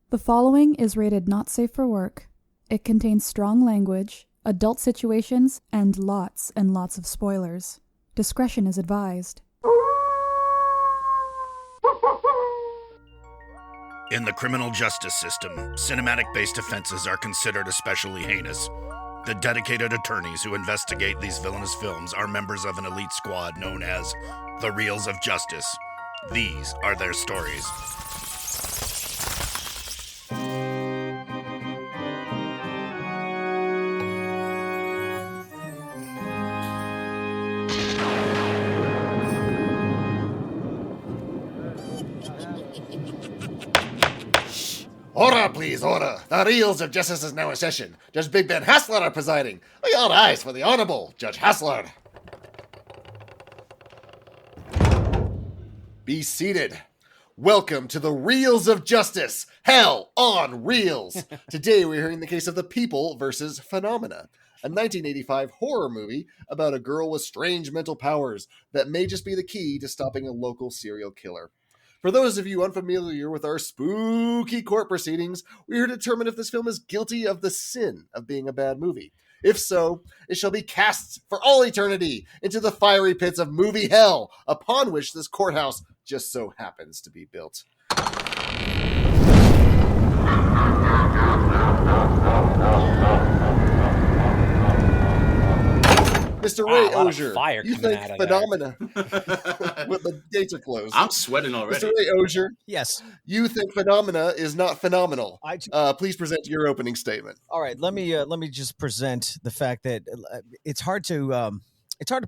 The following is rated not safe for work. It contains strong language, adult situations, and lots of spoilers. Discretion is advised. In the criminal justice system, cinematic-based offenses are considered especially heinous. The dedicated attorneys who investigate these villainous films are members of an elite squad known as the Reels of Justice. These are their stories. Order, please, order. The Reels of Justice is now in session. Judge Big Ben Haslar are presiding. All eyes for the Honorable Judge Haslar. Be seated. Welcome to the Reels of Justice. Hell on Reels. Today we're hearing the case of The People versus Phenomena, a 1985 horror movie about a girl with strange mental powers that may just be the key to stopping a local serial killer. For those of you unfamiliar with our spooky court proceedings, we are to determine if this film is guilty of the sin of being a bad movie. If so, it shall be cast for all eternity into the fiery pits of movie hell, upon which this courthouse just so happens to be built. Mr. Ray Auger, you think Phenomena... Well, the gates are closed. I'm sweating already. Mr. Ray Auger, yes, you think Phenomena is not phenomenal. Please present your opening statement. All right, let me just present the fact that it's hard to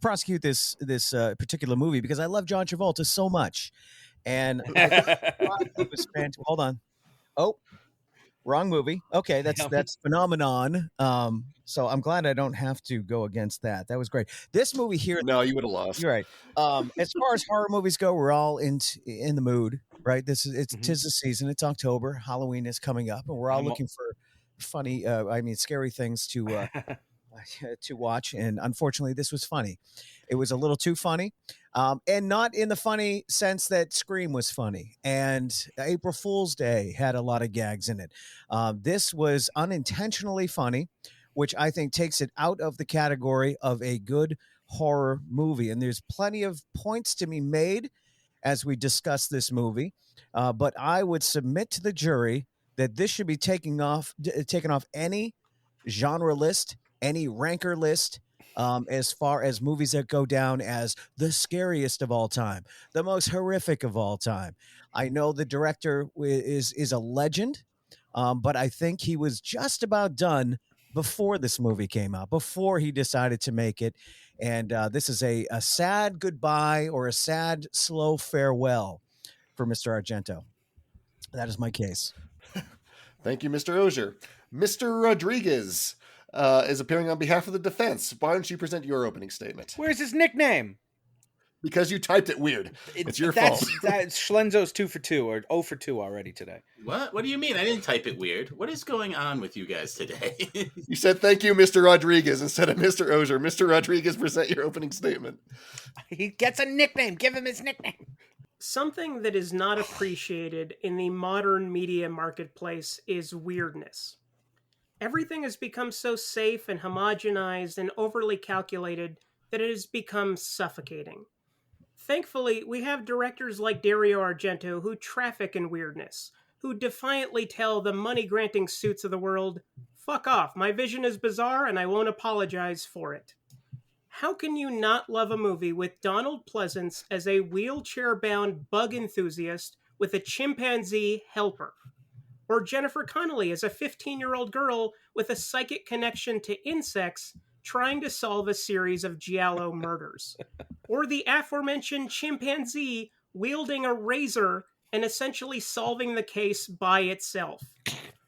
prosecute this particular movie because I love John Travolta so much, and hold on, wrong movie. Okay, that's Phenomenon. So I'm glad I don't have to go against that. That was great. This movie here. No, you would have lost. You're right. As far as horror movies go, we're all in the mood, right? Tis the season. It's October. Halloween is coming up, and we're all looking for funny, scary things to watch. And unfortunately, this was funny. It was a little too funny, and not in the funny sense that Scream was funny. And April Fool's Day had a lot of gags in it. This was unintentionally funny, which I think takes it out of the category of a good horror movie. And there's plenty of points to be made as we discuss this movie. But I would submit to the jury that this should be taken off any genre list, any ranker list, as far as movies that go down as the scariest of all time, the most horrific of all time. I know the director is a legend, but I think he was just about done before this movie came out, before he decided to make it. And this is a sad goodbye or a sad, slow farewell for Mr. Argento. That is my case. Thank you, Mr. Auger. Mr. Rodriguez is appearing on behalf of the defense. Why don't you present your opening statement? Where's his nickname? Because you typed it weird. It's your fault. That's Schlenzo's 2 for 2 or 0 for 2 already today. What? What do you mean? I didn't type it weird. What is going on with you guys today? You said thank you, Mr. Rodriguez, instead of Mr. Auger. Mr. Rodriguez, present your opening statement. He gets a nickname. Give him his nickname. Something that is not appreciated in the modern media marketplace is weirdness. Everything has become so safe and homogenized and overly calculated that it has become suffocating. Thankfully, we have directors like Dario Argento who traffic in weirdness, who defiantly tell the money-granting suits of the world, "Fuck off, my vision is bizarre and I won't apologize for it." How can you not love a movie with Donald Pleasance as a wheelchair-bound bug enthusiast with a chimpanzee helper? Or Jennifer Connelly as a 15-year-old girl with a psychic connection to insects trying to solve a series of giallo murders? Or the aforementioned chimpanzee wielding a razor and essentially solving the case by itself?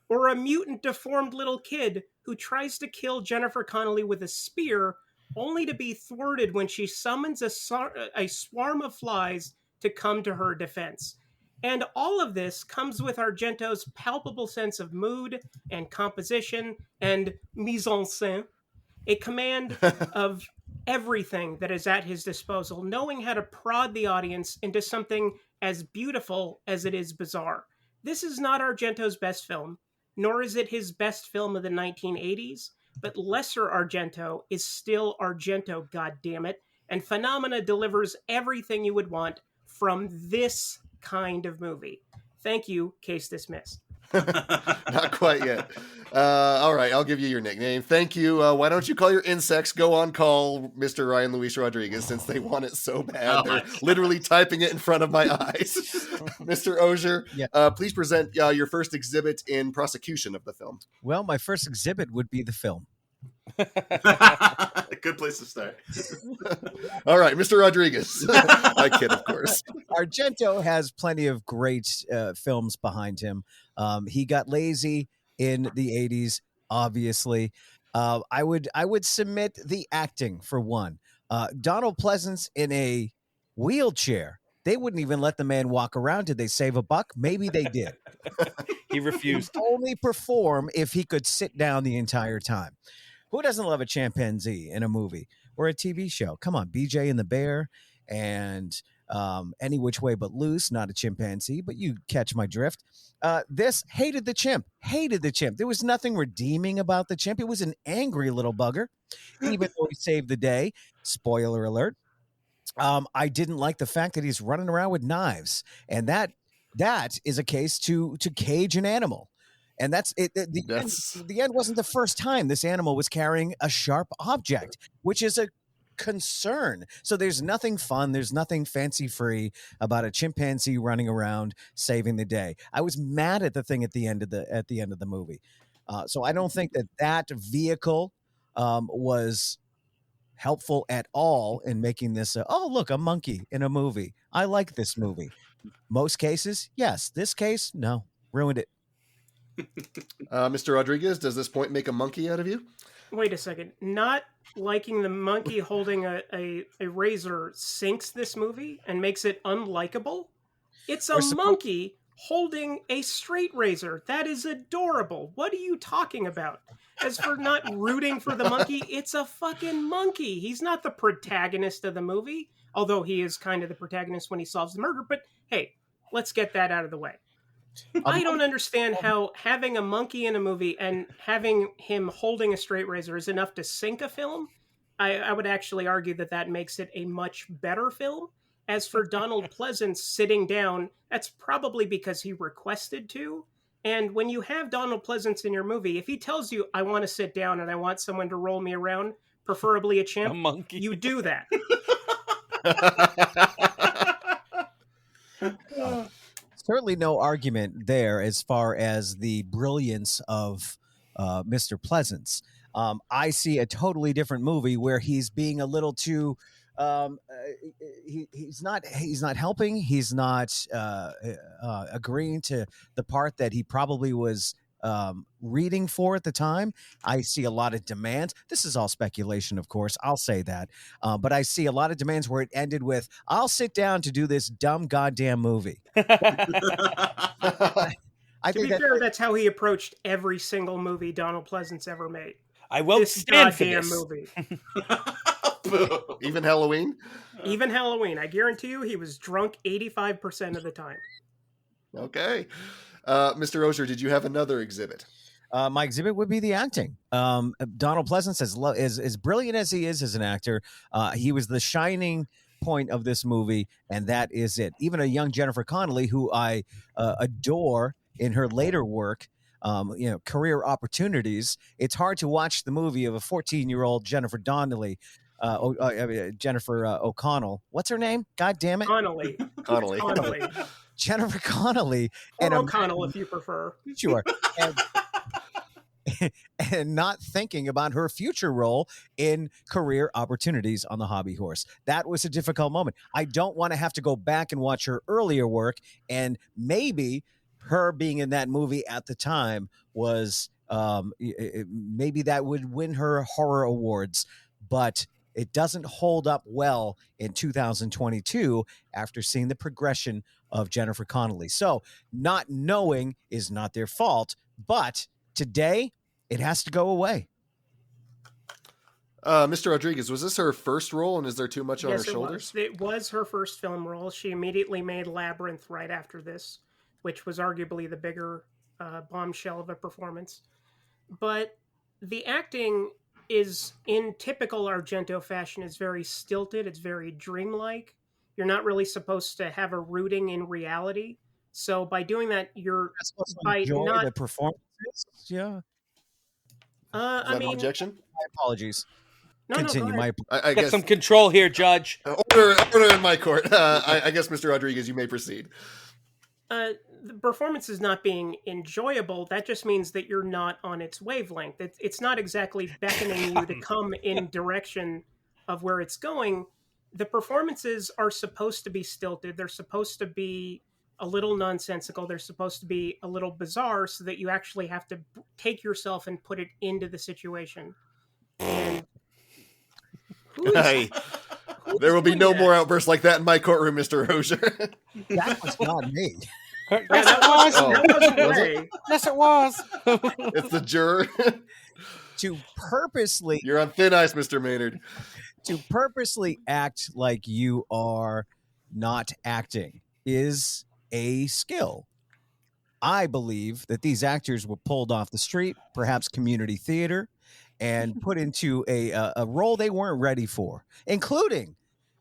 Or a mutant deformed little kid who tries to kill Jennifer Connelly with a spear only to be thwarted when she summons a swarm of flies to come to her defense? And all of this comes with Argento's palpable sense of mood and composition and mise en scène, a command of everything that is at his disposal, knowing how to prod the audience into something as beautiful as it is bizarre. This is not Argento's best film, nor is it his best film of the 1980s, but lesser Argento is still Argento, goddammit, and Phenomena delivers everything you would want from this kind of movie. Thank you, case dismissed. Not quite yet. All right, I'll give you your nickname. Thank you. Why don't you call your insects? Go on, call Mr. Ryan Luis Rodriguez, since they want it so bad. They're literally typing it in front of my eyes. Mr. Auger, please present your first exhibit in prosecution of the film. Well, my first exhibit would be the film. Good place to start. All right, Mr. Rodriguez. I kid, of course. Argento has plenty of great films behind him. He got lazy in the 80s, obviously. I would submit the acting for one. Donald Pleasance in a wheelchair. They wouldn't even let the man walk around. Did they save a buck? Maybe they did. He refused. Only perform if he could sit down the entire time. Who doesn't love a chimpanzee in a movie or a TV show? Come on, BJ and the Bear and Any Which Way But Loose, not a chimpanzee, but you catch my drift. This hated the chimp. There was nothing redeeming about the chimp. It was an angry little bugger, even though he saved the day. Spoiler alert. I didn't like the fact that he's running around with knives, and that is a case to cage an animal. And that's it. The end wasn't the first time this animal was carrying a sharp object, which is a concern. So there's nothing fun. There's nothing fancy free about a chimpanzee running around saving the day. I was mad at the thing at the end of the movie. So I don't think that vehicle was helpful at all in making this. Look, a monkey in a movie. I like this movie. Most cases, yes. This case, no, ruined it. Mr. Rodriguez, does this point make a monkey out of you? Wait a second. Not liking the monkey holding a razor sinks this movie and makes it unlikable? It's a monkey holding a straight razor. That is adorable. What are you talking about? As for not rooting for the monkey, it's a fucking monkey. He's not the protagonist of the movie, although he is kind of the protagonist when he solves the murder. But hey, let's get that out of the way. I don't understand how having a monkey in a movie and having him holding a straight razor is enough to sink a film. I would actually argue that makes it a much better film. As for Donald Pleasance sitting down, that's probably because he requested to. And when you have Donald Pleasance in your movie, if he tells you, I want to sit down and I want someone to roll me around, preferably a chimp, monkey. You do that. Certainly no argument there as far as the brilliance of Mr. Pleasance. I see a totally different movie where he's being a little too he's not helping. He's not agreeing to the part that he probably was reading for at the time. I see a lot of demands. This is all speculation, of course. I'll say that. But I see a lot of demands where it ended with, I'll sit down to do this dumb goddamn movie. To be fair, that's how he approached every single movie Donald Pleasance ever made. I won't stand for this movie. Even Halloween? Even Halloween. I guarantee you he was drunk 85% of the time. Okay. Mr. Auger, did you have another exhibit? My exhibit would be the acting. Donald Pleasance, as brilliant as he is as an actor, he was the shining point of this movie, and that is it. Even a young Jennifer Connelly, who I adore in her later work, career opportunities. It's hard to watch the movie of a 14-year-old Jennifer O'Connell. What's her name? God damn it. Connelly. Jennifer Connelly. Or O'Connell, if you prefer. Sure. And not thinking about her future role in career opportunities on the hobby horse. That was a difficult moment. I don't want to have to go back and watch her earlier work, and maybe her being in that movie at the time was maybe that would win her horror awards, but it doesn't hold up well in 2022 after seeing the progression of Jennifer Connelly. So not knowing is not their fault, but today it has to go away. Mr. Rodriguez, was this her first role, and is there too much on her shoulders? It was her first film role. She immediately made Labyrinth right after this. which was arguably the bigger bombshell of a performance. But the acting is, in typical Argento fashion, is very stilted. It's very dreamlike. You're not really supposed to have a rooting in reality. So by doing that, you're by enjoy not the performances. Yeah. I mean, objection. My apologies. No, Continue. go ahead. I Get guess some control here, Judge. order in my court. I guess, Mr. Rodriguez, you may proceed. The performance is not being enjoyable. That just means that you're not on its wavelength. It's not exactly beckoning you to come in direction of where it's going. The performances are supposed to be stilted. They're supposed to be a little nonsensical. They're supposed to be a little bizarre so that you actually have to take yourself and put it into the situation. And there will be no more outbursts like that in my courtroom, Mr. Auger. That was not me. That wasn't Ray. Yes, it was. It's the juror. To purposely You're on thin ice, Mr. Maynard. to purposely act like you are not acting is a skill. I believe that these actors were pulled off the street, perhaps community theater, and put into a role they weren't ready for, including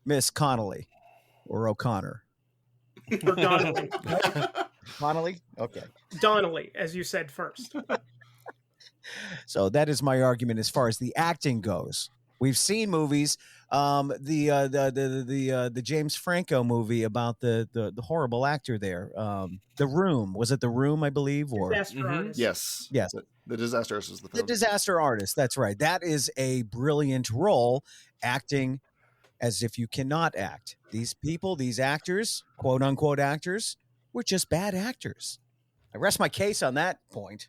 Miss Connolly or O'Connor. Or Donnelly. Connolly? Okay. Donnelly, as you said first. So that is my argument as far as the acting goes. We've seen movies, the James Franco movie about the horrible actor there. The Room. Was it The Room, I believe? Or Disaster Artist. Yes. Yes. The Disaster Artist was the The film. Disaster Artist. That's right. That is a brilliant role, acting as if you cannot act. These people, these actors, quote unquote actors, were just bad actors. I rest my case on that point.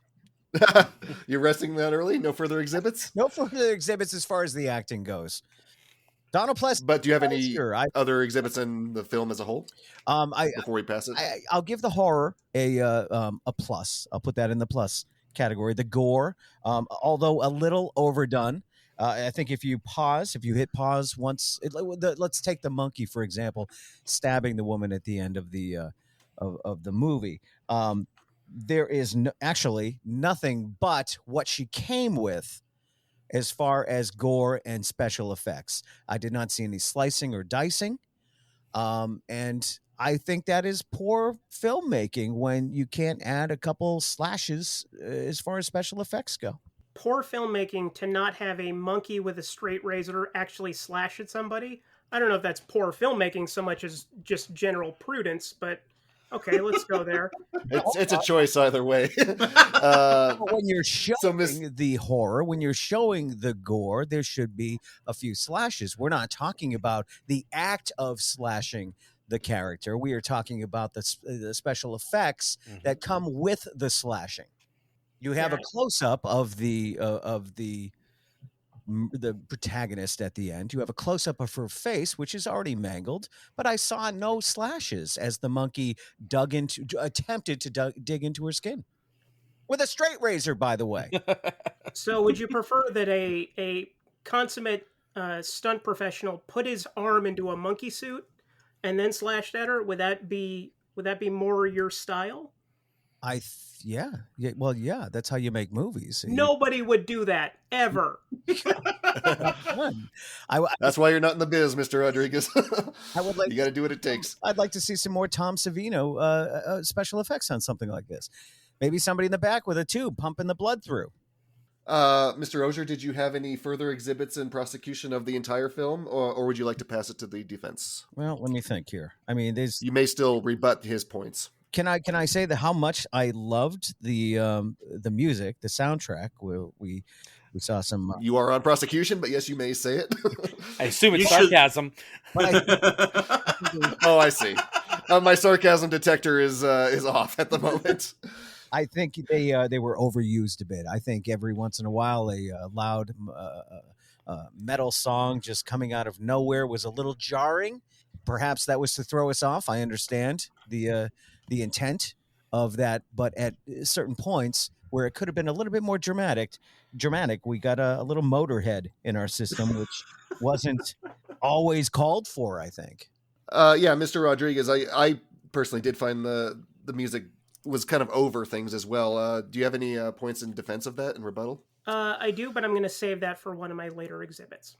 You're resting that early? No further exhibits? No further exhibits as far as the acting goes. Donald Pleasant. But do you have any Sure, other exhibits in the film as a whole before we pass it? I'll give the horror a plus. I'll put that in the plus category. The gore, although a little overdone. I think if you hit pause once, let's take the monkey for example, stabbing the woman at the end of the movie. There is actually nothing but what she came with as far as gore and special effects. I did not see any slicing or dicing. And I think that is poor filmmaking when you can't add a couple slashes as far as special effects go. Poor filmmaking to not have a monkey with a straight razor actually slash at somebody. I don't know if that's poor filmmaking so much as just general prudence, but okay, let's go there. It's a choice either way. When you're showing the horror, when you're showing the gore, there should be a few slashes. We're not talking about the act of slashing the character. We are talking about the special effects that come with the slashing. You have a close-up of the protagonist at the end. You have a close-up of her face, which is already mangled, but I saw no slashes as the monkey attempted to dig into her skin with a straight razor, by the way. So would you prefer that a consummate stunt professional put his arm into a monkey suit and then slashed at her? Would that be more your style? Yeah. That's how you make movies. Nobody would do that ever. That's why you're not in the biz, Mr. Rodriguez. You got to do what it takes. I'd like to see some more Tom Savino special effects on something like this. Maybe somebody in the back with a tube pumping the blood through. Mr. Auger, did you have any further exhibits in prosecution of the entire film, or would you like to pass it to the defense? Well, let me think here. I mean, you may still rebut his points. Can I say that how much I loved the music, the soundtrack? We saw some. You are on prosecution, but yes, you may say it. I assume it's sarcasm. Oh, I see. My sarcasm detector is off at the moment. I think they were overused a bit. I think every once in a while a loud metal song just coming out of nowhere was a little jarring. Perhaps that was to throw us off. I understand the intent of that, but at certain points where it could have been a little bit more dramatic, we got a little Motorhead in our system, which wasn't always called for, I think. Yeah, Mr. Rodriguez, I personally did find the music was kind of over things as well. Do you have any points in defense of that and rebuttal? I do, but I'm going to save that for one of my later exhibits.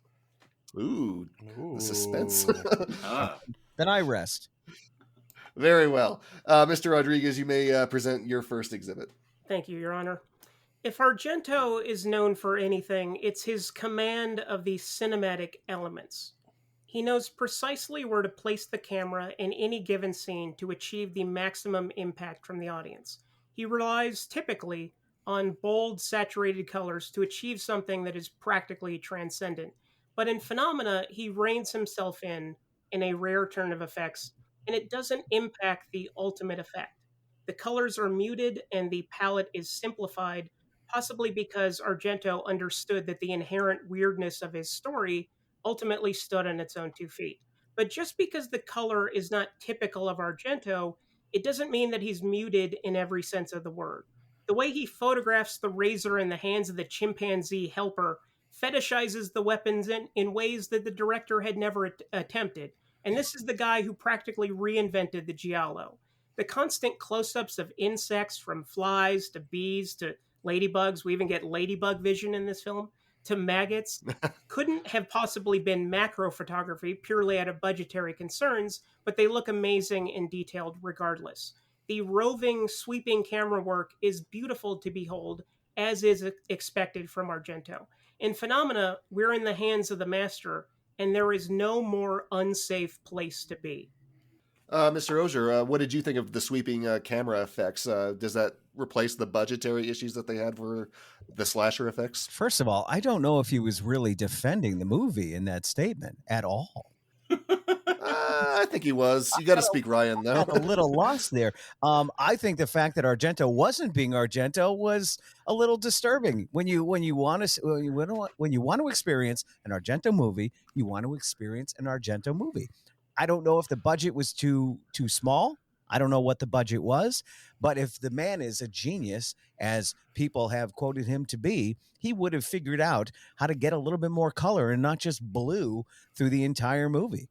Ooh, the suspense. Then I rest. Very well. Mr. Rodriguez, you may present your first exhibit. Thank you, Your Honor. If Argento is known for anything, it's his command of the cinematic elements. He knows precisely where to place the camera in any given scene to achieve the maximum impact from the audience. He relies typically on bold, saturated colors to achieve something that is practically transcendent. But in Phenomena, he reins himself in a rare turn of effects, and it doesn't impact the ultimate effect. The colors are muted and the palette is simplified, possibly because Argento understood that the inherent weirdness of his story ultimately stood on its own 2 feet. But just because the color is not typical of Argento, it doesn't mean that he's muted in every sense of the word. The way he photographs the razor in the hands of the chimpanzee helper fetishizes the weapons in ways that the director had never attempted. And this is the guy who practically reinvented the giallo. The constant close-ups of insects, from flies to bees to ladybugs, we even get ladybug vision in this film, to maggots, couldn't have possibly been macro photography purely out of budgetary concerns, but they look amazing and detailed regardless. The roving, sweeping camera work is beautiful to behold, as is expected from Argento. In Phenomena, we're in the hands of the master, and there is no more unsafe place to be. Mr. Auger, what did you think of the sweeping camera effects? Does that replace the budgetary issues that they had for the slasher effects? First of all, I don't know if he was really defending the movie in that statement at all. I think he was. You got to speak Ryan, though. I'm a little lost there. I think the fact that Argento wasn't being Argento was a little disturbing. When you want to experience an Argento movie, you want to experience an Argento movie. I don't know if the budget was too small. I don't know what the budget was, but if the man is a genius, as people have quoted him to be, he would have figured out how to get a little bit more color and not just blue through the entire movie.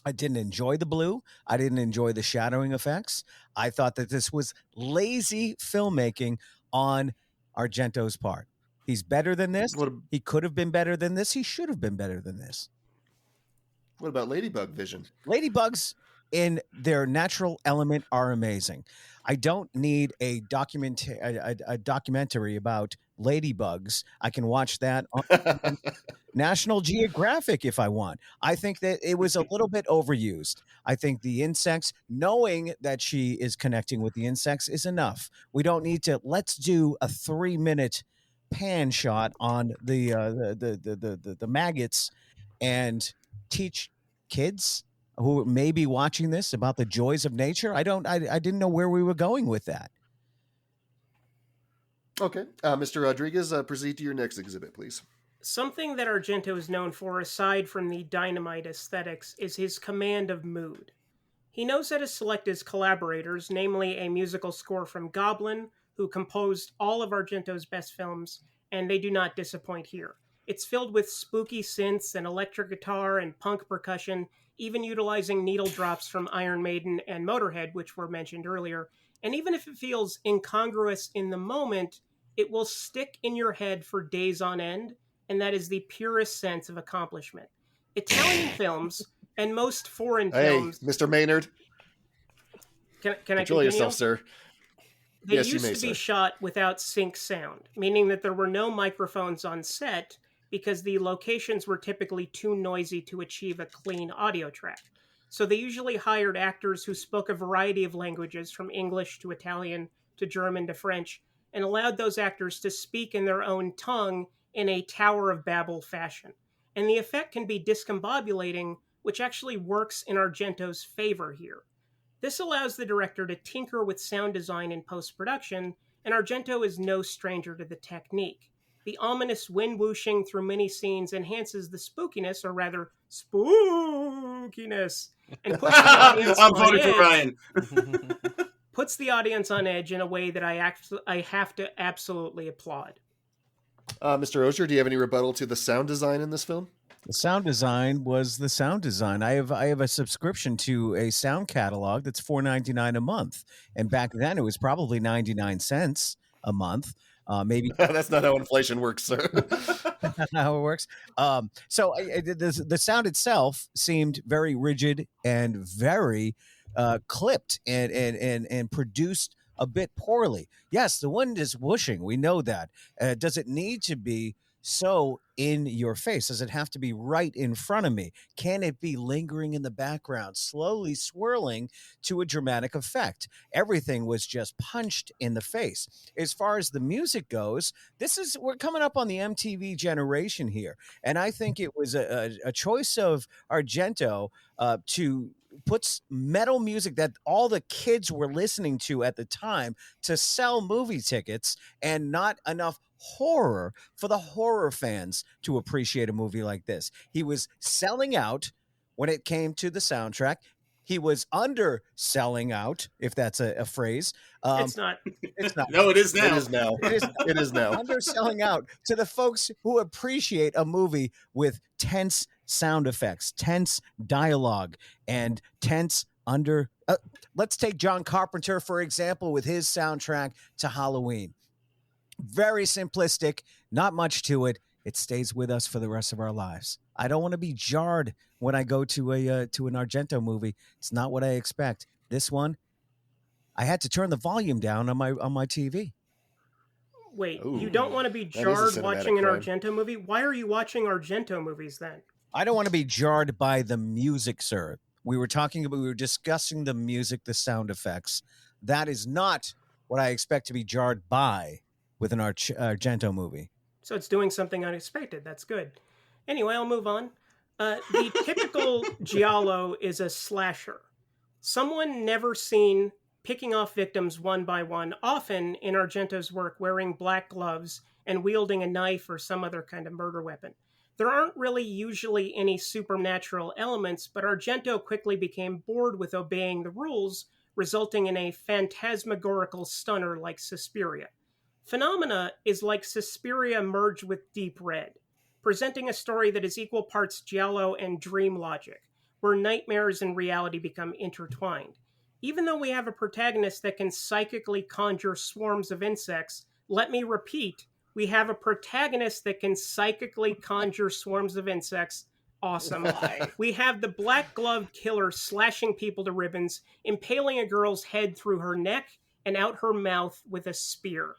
I didn't enjoy the blue. I didn't enjoy the shadowing effects. I thought that this was lazy filmmaking on Argento's part. He's better than this. He could have been better than this. He should have been better than this. What about ladybug vision? Ladybugs in their natural element are amazing. I don't need a documentary about ladybugs. I can watch that on National Geographic if I want. I think that it was a little bit overused. I think the insects, knowing that she is connecting with the insects, is enough. We don't need to. Let's do a 3-minute pan shot on the maggots and teach kids who may be watching this about the joys of nature. I didn't know where we were going with that. Okay. Mr. Rodriguez, proceed to your next exhibit, please. Something that Argento is known for, aside from the dynamite aesthetics, is his command of mood. He knows how to select his collaborators, namely a musical score from Goblin, who composed all of Argento's best films, and they do not disappoint here. It's filled with spooky synths and electric guitar and punk percussion, even utilizing needle drops from Iron Maiden and Motorhead, which were mentioned earlier. And even if it feels incongruous in the moment, it will stick in your head for days on end, and that is the purest sense of accomplishment. Italian films and most foreign films... Hey, Mr. Maynard. Can I control yourself, sir. They yes, used to be shot without sync sound, meaning that there were no microphones on set because the locations were typically too noisy to achieve a clean audio track. So they usually hired actors who spoke a variety of languages, from English to Italian to German to French, and allowed those actors to speak in their own tongue in a Tower of Babel fashion. And the effect can be discombobulating, which actually works in Argento's favor here. This allows the director to tinker with sound design in post-production, and Argento is no stranger to the technique. The ominous wind whooshing through many scenes enhances the spookiness, or rather, spookiness, and puts the audience I'm voting for Ryan. Puts the audience on edge in a way that I have to absolutely applaud. Mr. Auger, do you have any rebuttal to the sound design in this film? The sound design was the sound design. I have a subscription to a sound catalog that's $4.99 a month, and back then it was probably 99 cents a month. Maybe That's not how inflation works, sir. that's not how it works. So the sound itself seemed very rigid and very clipped and produced a bit poorly. Yes, the wind is whooshing. We know that. Does it need to be so in your face? Does it have to be right in front of me? Can it be lingering in the background, slowly swirling to a dramatic effect? Everything was just punched in the face. As far as the music goes, we're coming up on the MTV generation here, and I think it was a choice of Argento to put metal music that all the kids were listening to at the time to sell movie tickets, and not enough horror for the horror fans to appreciate a movie like this. He was selling out when it came to the soundtrack. He was underselling out, if that's a phrase. It's not. It's not. No, it is now. It is now. It is now. Underselling out to the folks who appreciate a movie with tense sound effects, tense dialogue, and tense let's take John Carpenter, for example, with his soundtrack to Halloween. Very simplistic, not much to it. It stays with us for the rest of our lives. I don't want to be jarred when I go to an Argento movie. It's not what I expect. This one, I had to turn the volume down on my TV. Wait, Ooh, you don't want to be that is a jarred cinematic watching an crime. Argento movie? Why are you watching Argento movies then? I don't want to be jarred by the music, sir. We were discussing the music, the sound effects. That is not what I expect to be jarred by with an Argento movie. So it's doing something unexpected. That's good. Anyway, I'll move on. The typical giallo is a slasher. Someone never seen picking off victims one by one, often in Argento's work wearing black gloves and wielding a knife or some other kind of murder weapon. There aren't really usually any supernatural elements, but Argento quickly became bored with obeying the rules, resulting in a phantasmagorical stunner like Suspiria. Phenomena is like Suspiria merged with Deep Red, presenting a story that is equal parts giallo and dream logic, where nightmares and reality become intertwined. Even though we have a protagonist that can psychically conjure swarms of insects, let me repeat, we have a protagonist that can psychically conjure swarms of insects. Awesome. We have the black-gloved killer slashing people to ribbons, impaling a girl's head through her neck and out her mouth with a spear.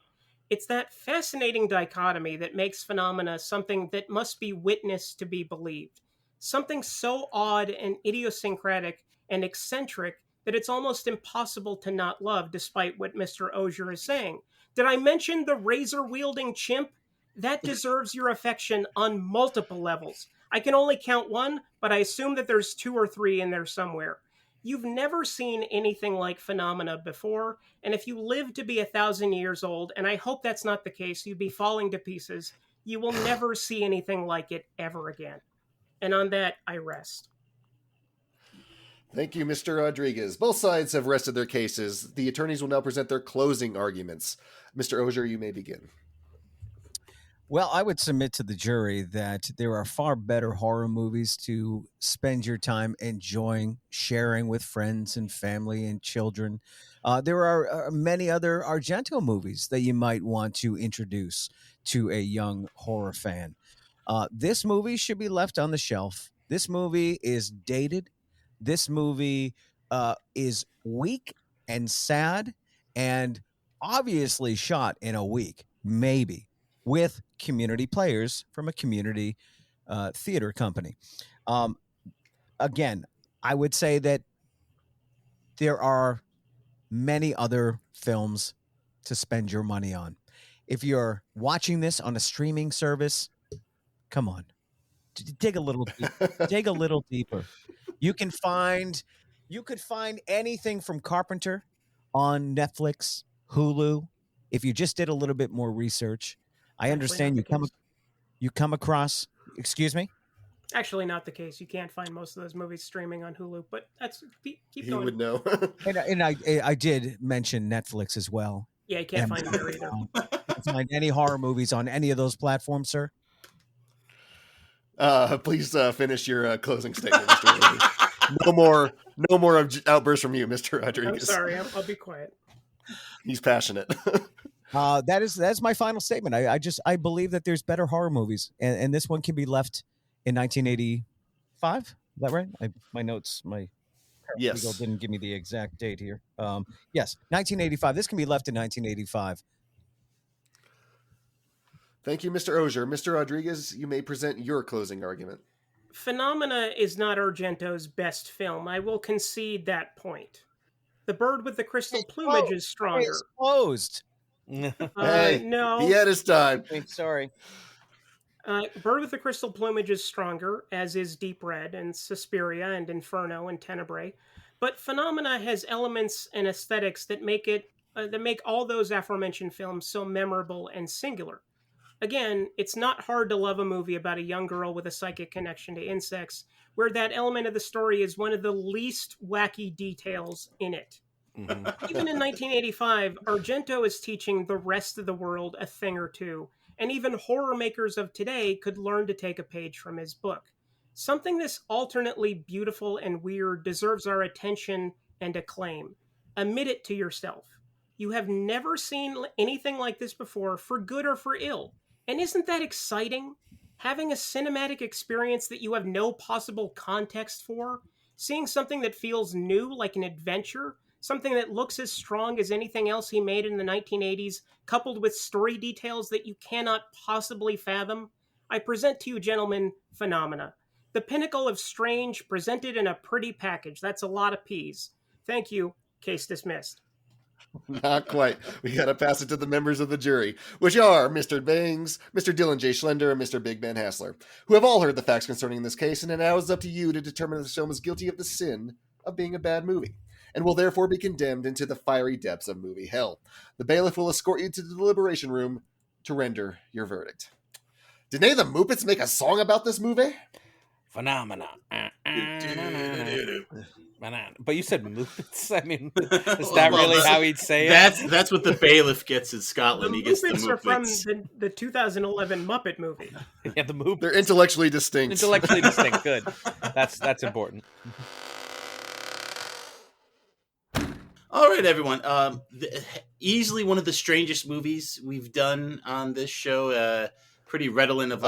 It's that fascinating dichotomy that makes Phenomena something that must be witnessed to be believed. Something so odd and idiosyncratic and eccentric that it's almost impossible to not love, despite what Mr. Auger is saying. Did I mention the razor-wielding chimp? That deserves your affection on multiple levels. I can only count one, but I assume that there's 2 or 3 in there somewhere. You've never seen anything like Phenomena before, and if you live to be 1,000 years old, and I hope that's not the case, you'd be falling to pieces, you will never see anything like it ever again. And on that, I rest. Thank you, Mr. Rodriguez. Both sides have rested their cases. The attorneys will now present their closing arguments. Mr. Auger, you may begin. Well, I would submit to the jury that there are far better horror movies to spend your time enjoying, sharing with friends and family and children. There are many other Argento movies that you might want to introduce to a young horror fan. This movie should be left on the shelf. This movie is dated. This movie is weak and sad and obviously shot in a week, maybe, with community players from a community theater company. Again, I would say that there are many other films to spend your money on. If you're watching this on a streaming service, come on, dig a little deeper. Dig a little deeper. You could find anything from Carpenter on Netflix, Hulu, if you just did a little bit more research. I understand you come across, excuse me? Actually, not the case. You can't find most of those movies streaming on Hulu, but keep He going. would know. And I did mention Netflix as well. Yeah, you can't find them there either. Can't find any horror movies on any of those platforms, sir? Please finish your closing statement, Mr. Rodriguez. No more outbursts from you, Mr. Rodriguez. I'm sorry. I'll be quiet. He's passionate. That's my final statement. I believe that there's better horror movies, and this one can be left in 1985. Is that right? My notes, my Yes. legal didn't give me the exact date here. Yes, 1985. This can be left in 1985. Thank you, Mr. Auger. Mr. Rodriguez, you may present your closing argument. Phenomena is not Argento's best film. I will concede that point. The Bird with the Crystal Plumage is stronger. It's closed. Hey, no. he had his time. Sorry. Bird with the Crystal Plumage is stronger, as is Deep Red and Suspiria and Inferno and Tenebrae. But Phenomena has elements and aesthetics that make all those aforementioned films so memorable and singular. Again, it's not hard to love a movie about a young girl with a psychic connection to insects, where that element of the story is one of the least wacky details in it. Mm-hmm. Even in 1985, Argento is teaching the rest of the world a thing or two, and even horror makers of today could learn to take a page from his book. Something this alternately beautiful and weird deserves our attention and acclaim. Admit it to yourself. You have never seen anything like this before, for good or for ill. And isn't that exciting? Having a cinematic experience that you have no possible context for? Seeing something that feels new, like an adventure? Something that looks as strong as anything else he made in the 1980s, coupled with story details that you cannot possibly fathom? I present to you, gentlemen, Phenomena. The pinnacle of strange, presented in a pretty package. That's a lot of P's. Thank you. Case dismissed. Not quite. We got to pass it to the members of the jury, which are Mr. Bangs, Mr. Dylan J. Schlender, and Mr. Big Ben Haslar, who have all heard the facts concerning this case, and it now is up to you to determine if the film is guilty of the sin of being a bad movie, and will therefore be condemned into the fiery depths of movie hell. The bailiff will escort you to the deliberation room to render your verdict. Did any of the Muppets make a song about this movie? Phenomena. But you said Muppets. I mean, is that really how he'd say it? That's what the bailiff gets in Scotland. He gets the Muppets. Are from the 2011 Muppet movie. Yeah, the Muppets. They're intellectually distinct. Intellectually distinct. Good. That's important. All right, everyone. Easily one of the strangest movies we've done on this show. Pretty redolent of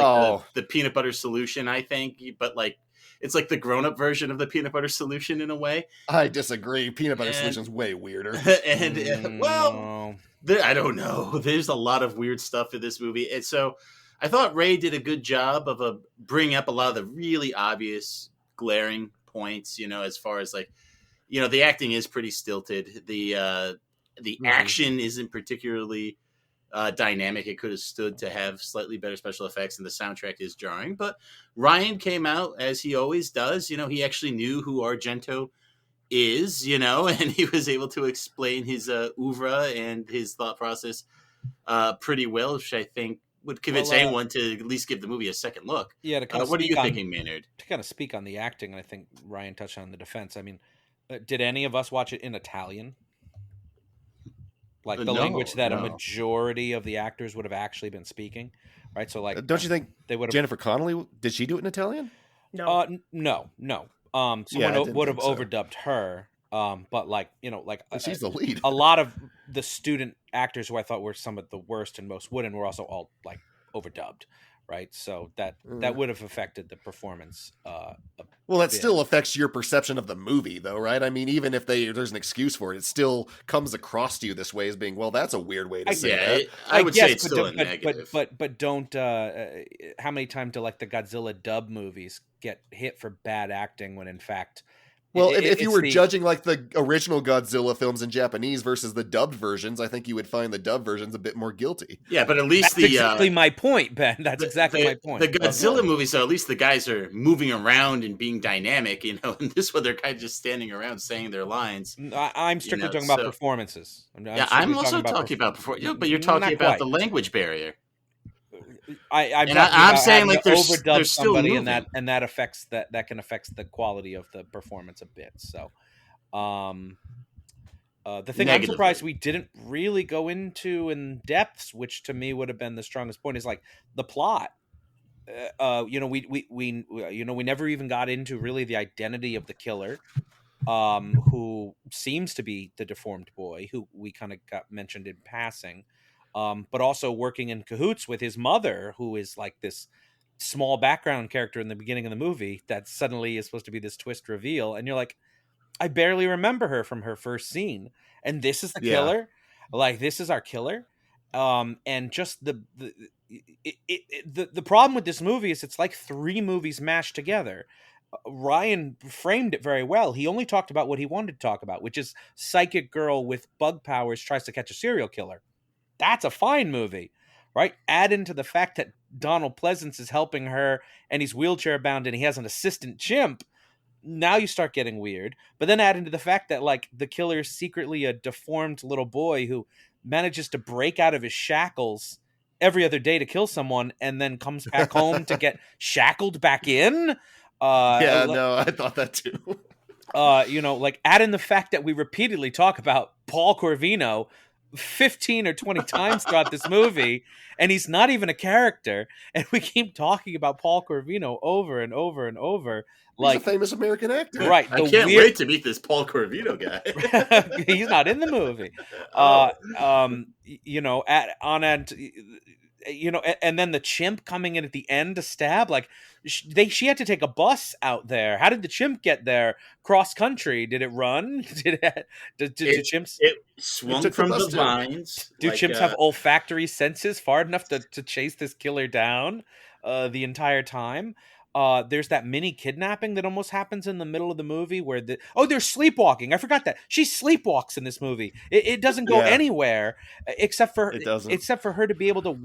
the peanut butter solution, I think. But it's like the grown-up version of the peanut butter solution in a way. I disagree. Peanut butter solution's way weirder. And I don't know. There's a lot of weird stuff in this movie. And so I thought Ray did a good job of bringing up a lot of the really obvious glaring points, as far as the acting is pretty stilted. The action isn't particularly dynamic. It could have stood to have slightly better special effects, and the soundtrack is jarring. But Ryan came out, as he always does. He actually knew who Argento is, and he was able to explain his oeuvre and his thought process pretty well, which I think would convince anyone to at least give the movie a second look. Yeah. What are you thinking, Maynard? To kind of speak on the acting, and I think Ryan touched on the defense. I mean, did any of us watch it in Italian? The language that a majority of the actors would have actually been speaking, right? So, don't you think they would have? Jennifer Connelly, did she do it in Italian? No, no. Someone would have overdubbed her. But she's the lead. A lot of the student actors who I thought were some of the worst and most wooden were also all overdubbed, right? So that would have affected the performance. Well, that still affects your perception of the movie, though, right? I mean, even if there's an excuse for it, it still comes across to you this way as being, well, that's a weird way to say that. I would say it's still a negative. But don't. How many times do the Godzilla dub movies get hit for bad acting when in fact? Well, if you were judging the original Godzilla films in Japanese versus the dubbed versions, I think you would find the dubbed versions a bit more guilty. Yeah, but at least that's exactly my point, Ben. That's exactly my point. The Godzilla movies, so at least the guys are moving around and being dynamic, and this one they're kind of just standing around saying their lines. I'm strictly talking about performances. I'm also talking about performance. But you're talking about the language barrier. I'm saying there's still moving. and that affects that can affect the quality of the performance a bit. So, the thing I'm surprised we didn't really go into in depths, which to me would have been the strongest point, is the plot. we never even got into really the identity of the killer, who seems to be the deformed boy who we kind of got mentioned in passing, but also working in cahoots with his mother, who is like this small background character in the beginning of the movie that suddenly is supposed to be this twist reveal, and you're like, I barely remember her from her first scene, and this is the killer. Like, this is our killer. And just the problem with this movie is it's like 3 movies mashed together. Ryan framed it very well. He only talked about what he wanted to talk about, which is psychic girl with bug powers tries to catch a serial killer. That's a fine movie, right? Add into the fact that Donald Pleasance is helping her and he's wheelchair bound and he has an assistant chimp. Now you start getting weird. But then add into the fact that, like, the killer is secretly a deformed little boy who manages to break out of his shackles every other day to kill someone and then comes back home to get shackled back in. I thought that too. Add in the fact that we repeatedly talk about Paul Corvino 15 or 20 times throughout this movie, and he's not even a character, and we keep talking about Paul Corvino over and over and over. He's a famous American actor. Right. I can't wait to meet this Paul Corvino guy. He's not in the movie. And then the chimp coming in at the end to stab, like, she had to take a bus out there. How did the chimp get there? Cross country? Did it run? Did chimps? It swung from the vines. Do chimps have olfactory senses far enough to chase this killer down the entire time? There's that mini kidnapping that almost happens in the middle of the movie where they're sleepwalking. I forgot that she sleepwalks in this movie. It doesn't go anywhere except for her to be able to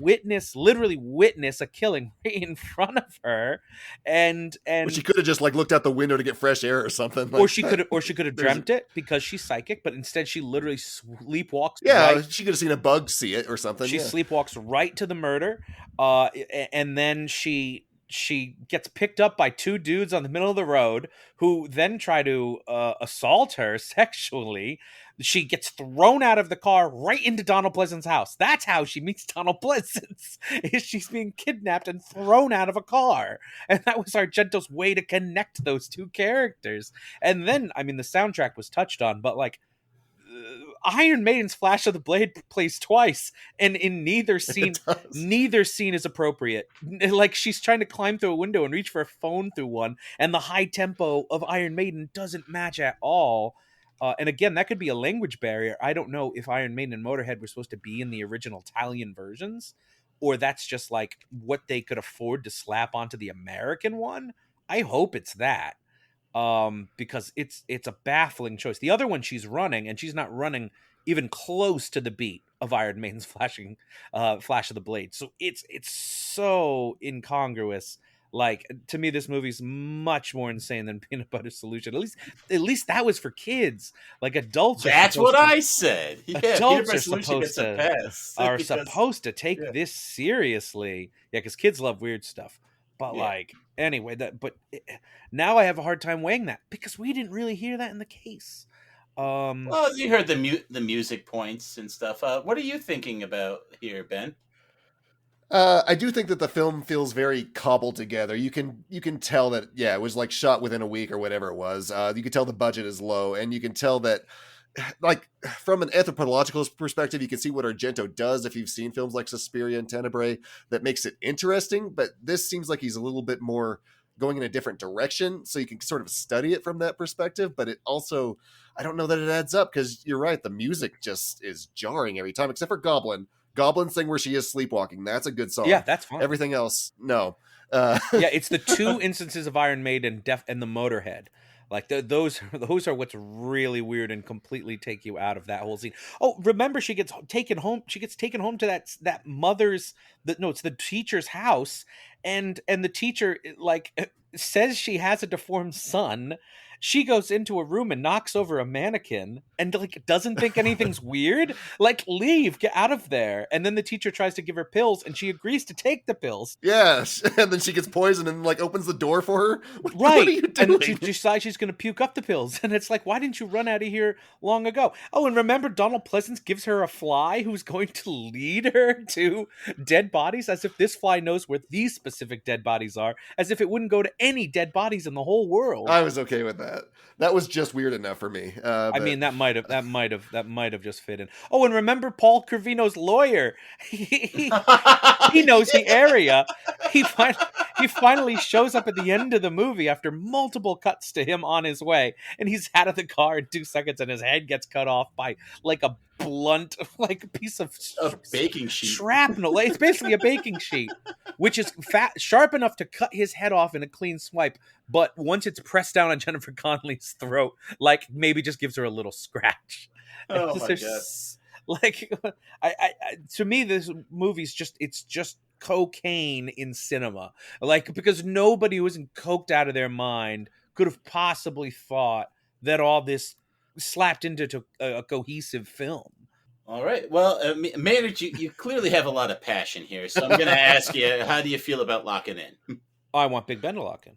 literally witness a killing right in front of her, and she could have just like looked out the window to get fresh air or something. Or she could have dreamt it because she's psychic, but instead she literally sleepwalks. Yeah, she could have seen a bug see it or something. She sleepwalks right to the murder, and then she gets picked up by 2 dudes on the middle of the road who then try to assault her sexually. She gets thrown out of the car right into Donald Pleasance's house. That's how she meets Donald Pleasance. Is she's being kidnapped and thrown out of a car. And that was Argento's way to connect those 2 characters. And then, I mean, the soundtrack was touched on, but like, Iron Maiden's Flash of the Blade plays twice, and in neither scene is appropriate. Like, she's trying to climb through a window and reach for a phone through one, and the high tempo of Iron Maiden doesn't match at all. And again, that could be a language barrier. I don't know if Iron Maiden and Motorhead were supposed to be in the original Italian versions, or that's just like what they could afford to slap onto the American one. I hope it's that. Because it's a baffling choice. The other one she's running, and she's not running even close to the beat of Iron Maiden's Flash of the Blade. So it's so incongruous. Like, to me, this movie's much more insane than Peanut Butter Solution. At least that was for kids. Like, adults. That's what I said. Yeah, adults are supposed to take this seriously. Yeah, because kids love weird stuff. But anyway, now I have a hard time weighing that because we didn't really hear that in the case. Well, you heard the music points and stuff. What are you thinking about here, Ben? I do think that the film feels very cobbled together. You can tell that it was like shot within a week or whatever it was. You can tell the budget is low, and you can tell that, like, from an anthropological perspective, you can see what Argento does if you've seen films like Suspiria and Tenebrae that makes it interesting, but this seems like he's a little bit more going in a different direction, so you can sort of study it from that perspective, but it also, I don't know that it adds up, because you're right, the music just is jarring every time, except for Goblin's thing where she is sleepwalking. That's a good song. Yeah, that's fine. Everything else, no. It's the 2 instances of Iron Maiden and the Motorhead. Like, those are what's really weird and completely take you out of that whole scene. Oh, remember, she gets taken home to that mother's, it's the teacher's house, and the teacher, like, says she has a deformed son, she goes into a room and knocks over a mannequin and like doesn't think anything's weird. Like, leave, get out of there. And then the teacher tries to give her pills and she agrees to take the pills. Yes, and then she gets poisoned and like opens the door for her. What are you doing? And then she decides she's going to puke up the pills. And it's like, why didn't you run out of here long ago? Oh, and remember Donald Pleasance gives her a fly who's going to lead her to dead bodies, as if this fly knows where these specific dead bodies are, as if it wouldn't go to any dead bodies in the whole world. I was okay with that. That was just weird enough for me. I mean, that might have just fit in. Oh, and remember Paul Corvino's lawyer? He knows the area. He finally shows up at the end of the movie after multiple cuts to him on his way, and he's out of the car in 2 seconds, and his head gets cut off by like a blunt, like a piece of baking sheet shrapnel. It's basically a baking sheet, which is sharp enough to cut his head off in a clean swipe. But once it's pressed down on Jennifer Connelly's throat, like maybe just gives her a little scratch. Oh my God. Like, to me, this movie's just cocaine in cinema. Like, because nobody who isn't coked out of their mind could have possibly thought that all this slapped into a cohesive film. All right. Well, Maynard, you clearly have a lot of passion here, so I'm going to ask you, how do you feel about locking in? I want Big Ben to lock in.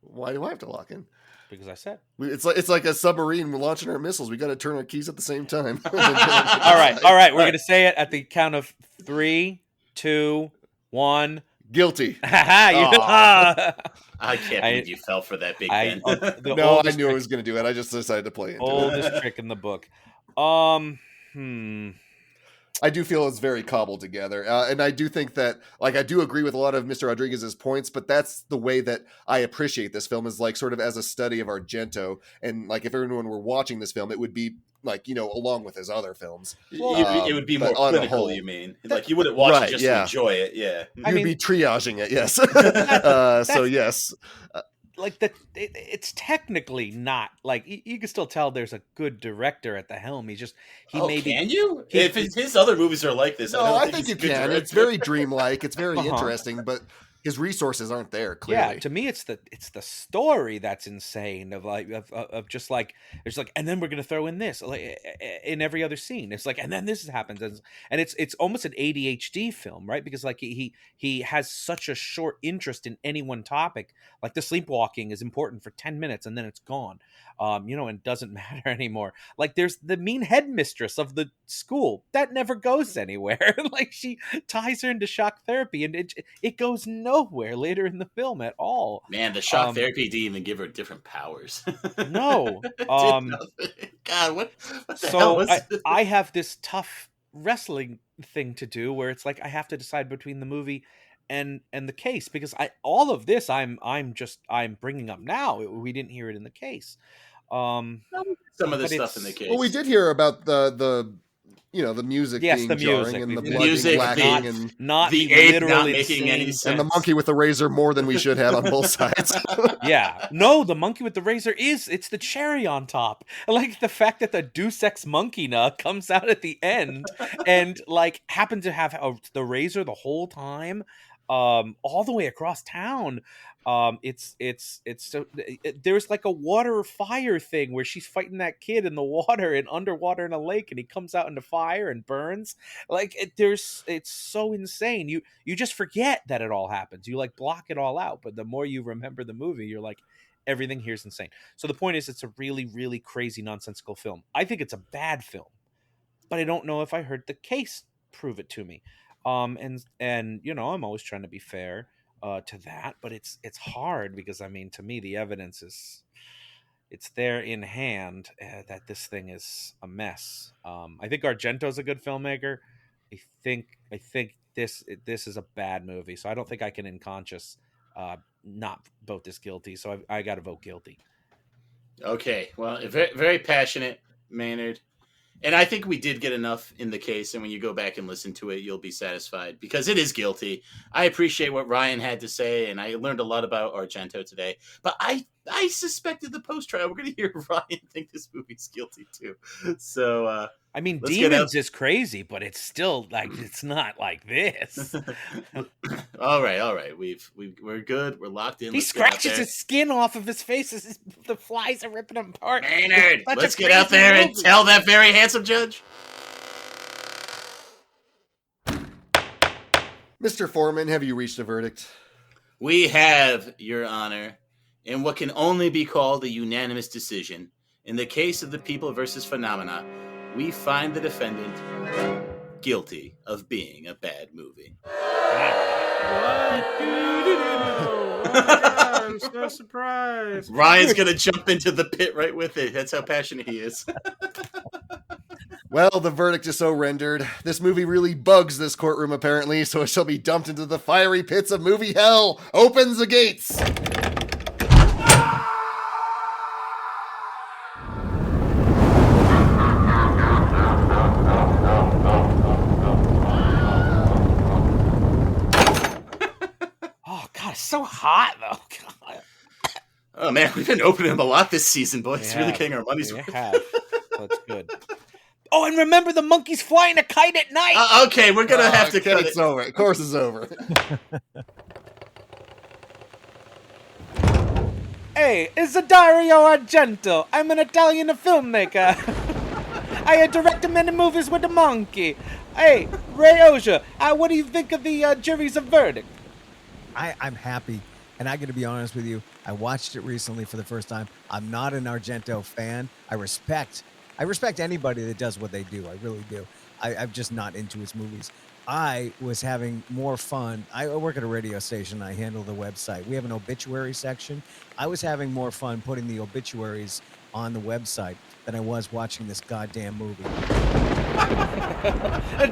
Why do I have to lock in? Because I said it's like a submarine. We're launching our missiles. We got to turn our keys at the same time. all right. We're gonna say it at the count of 3, 2, 1. Guilty. I can't believe you fell for that, Big Ben. No, I knew I was going to do it. I just decided to play into it. Oldest trick in the book. I do feel it's very cobbled together. And I do think that, like, I do agree with a lot of Mr. Rodriguez's points, but that's the way that I appreciate this film, is like sort of as a study of Argento. And like, if everyone were watching this film, it would be like, you know, along with his other films. It would be more clinical, you mean? Like, you wouldn't watch it just to enjoy it, yeah. You'd be triaging it, yes. So, yes. Like, it's technically not, like, you can still tell there's a good director at the helm. Can you? If his other movies are like this, no, I think you can. Director. It's very dreamlike. It's very interesting, but his resorces aren't there, clearly. Yeah, to me, it's the story that's insane. Of just like, there's like, and then we're gonna throw in this, like, in every other scene. It's like, and then this happens, and it's almost an ADHD film, right? Because like he has such a short interest in any one topic. Like, the sleepwalking is important for 10 minutes, and then it's gone. And doesn't matter anymore. Like, there's the mean headmistress of the school that never goes anywhere. Like, she ties her into shock therapy, and it goes nowhere later in the film at all. Man, the shock therapy didn't even give her different powers. No. God, what the hell was this? I have this tough wrestling thing to do where it's like I have to decide between the movie and the case, because all of this I'm bringing up now. We didn't hear it in the case. Some of the stuff in the case. Well, we did hear about the music being jarring and the blood being lacking and not the egg not making scene. any sense. And the monkey with the razor more than we should have on both sides. Yeah. No, the monkey with the razor it's the cherry on top. Like, the fact that the Deus Ex Machina comes out at the end and like happened to have the razor the whole time, all the way across town. There's like a water fire thing where she's fighting that kid in the water and underwater in a lake, and he comes out into fire and burns. Like, it's so insane. You just forget that it all happens. You like block it all out, but the more you remember the movie, you're like, everything here's insane. So the point is, it's a really, really crazy, nonsensical film. I think it's a bad film, but I don't know if I heard the case prove it to me. And I'm always trying to be fair to that, but it's hard because, I mean, to me, the evidence it's there in hand that this thing is a mess. I think Argento's a good filmmaker. I think this is a bad movie, so I don't think I can, in conscience, not vote this guilty. So I got to vote guilty. Okay, well, very, very passionate, Maynard. And I think we did get enough in the case, and when you go back and listen to it, you'll be satisfied, because it is guilty. I appreciate what Ryan had to say, and I learned a lot about Argento today. But I suspected the post-trial. We're going to hear Ryan think this movie's guilty, too. So I mean, Let's get Demons is crazy, but it's still like it's not like this. all right. We're good. We're locked in. He Let's get out scratches there. his skin off of his face as the flies are ripping him apart. Maynard, Such a let's get out crazy there and movie. tell that very handsome judge. Mr. Foreman, have you reached a verdict? We have, Your Honor, in what can only be called a unanimous decision, in the case of the People versus Phenomena, we find the defendant guilty of being a bad movie. What? Oh my God, I'm so surprised. Ryan's gonna jump into the pit right with it. That's how passionate he is. Well, the verdict is so rendered. This movie really bugs this courtroom, apparently, so it shall be dumped into the fiery pits of movie hell. Opens the gates. Oh God, it's so hot though. God. Oh man, we've been opening them a lot this season, boys. It's Yeah, really getting our money's we worth. have. That's good. Oh, and remember the monkeys flying a kite at night. Okay, we're gonna have to cut It's it. over. Of course it's over. Hey, it's Dario Argento. I'm an Italian filmmaker. I direct many movies with the monkey. Hey, Ray Auger, what do you think of the jury's verdict? I'm happy, and I got to be honest with you. I watched it recently for the first time. I'm not an Argento fan. I respect anybody that does what they do. I really do. I'm just not into his movies. I was having more fun. I work at a radio station. I handle the website. We have an obituary section. I was having more fun putting the obituaries on the website than I was watching this goddamn movie.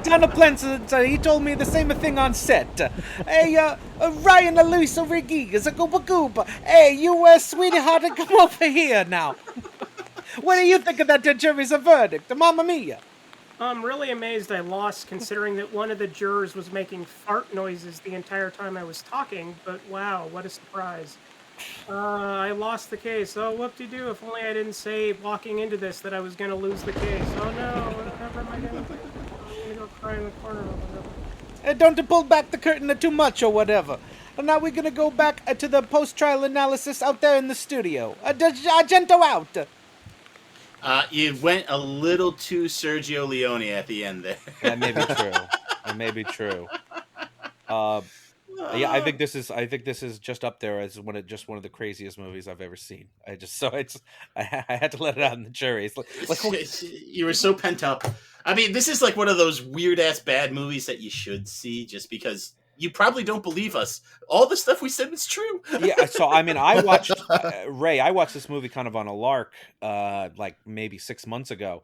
Donna Plenson, he told me the same thing on set. Hey, Ryan Luis Rodriguez, a gooba gooba. Hey, you sweetheart, come over here now. What do you think of that jury's verdict? Mamma mia. I'm really amazed I lost, considering that one of the jurors was making fart noises the entire time I was talking, but wow, what a surprise. I lost the case. Oh, whoop-de-doo, if only I didn't say walking into this that I was going to lose the case. Oh no, whatever am I going to do? I'm going to go cry in the corner or whatever. Don't pull back the curtain too much or whatever. And now we're going to go back to the post-trial analysis out there in the studio. Argento out. You went a little too Sergio Leone at the end there. That may be true. That may be true. Yeah, I think this is just up there as one of the craziest movies I've ever seen. I had to let it out in the jury. You were so pent up. I mean, this is like one of those weird ass bad movies that you should see just because you probably don't believe us. All the stuff we said was true. Yeah, so I mean, I watched Ray. I watched this movie kind of on a lark, like maybe 6 months ago,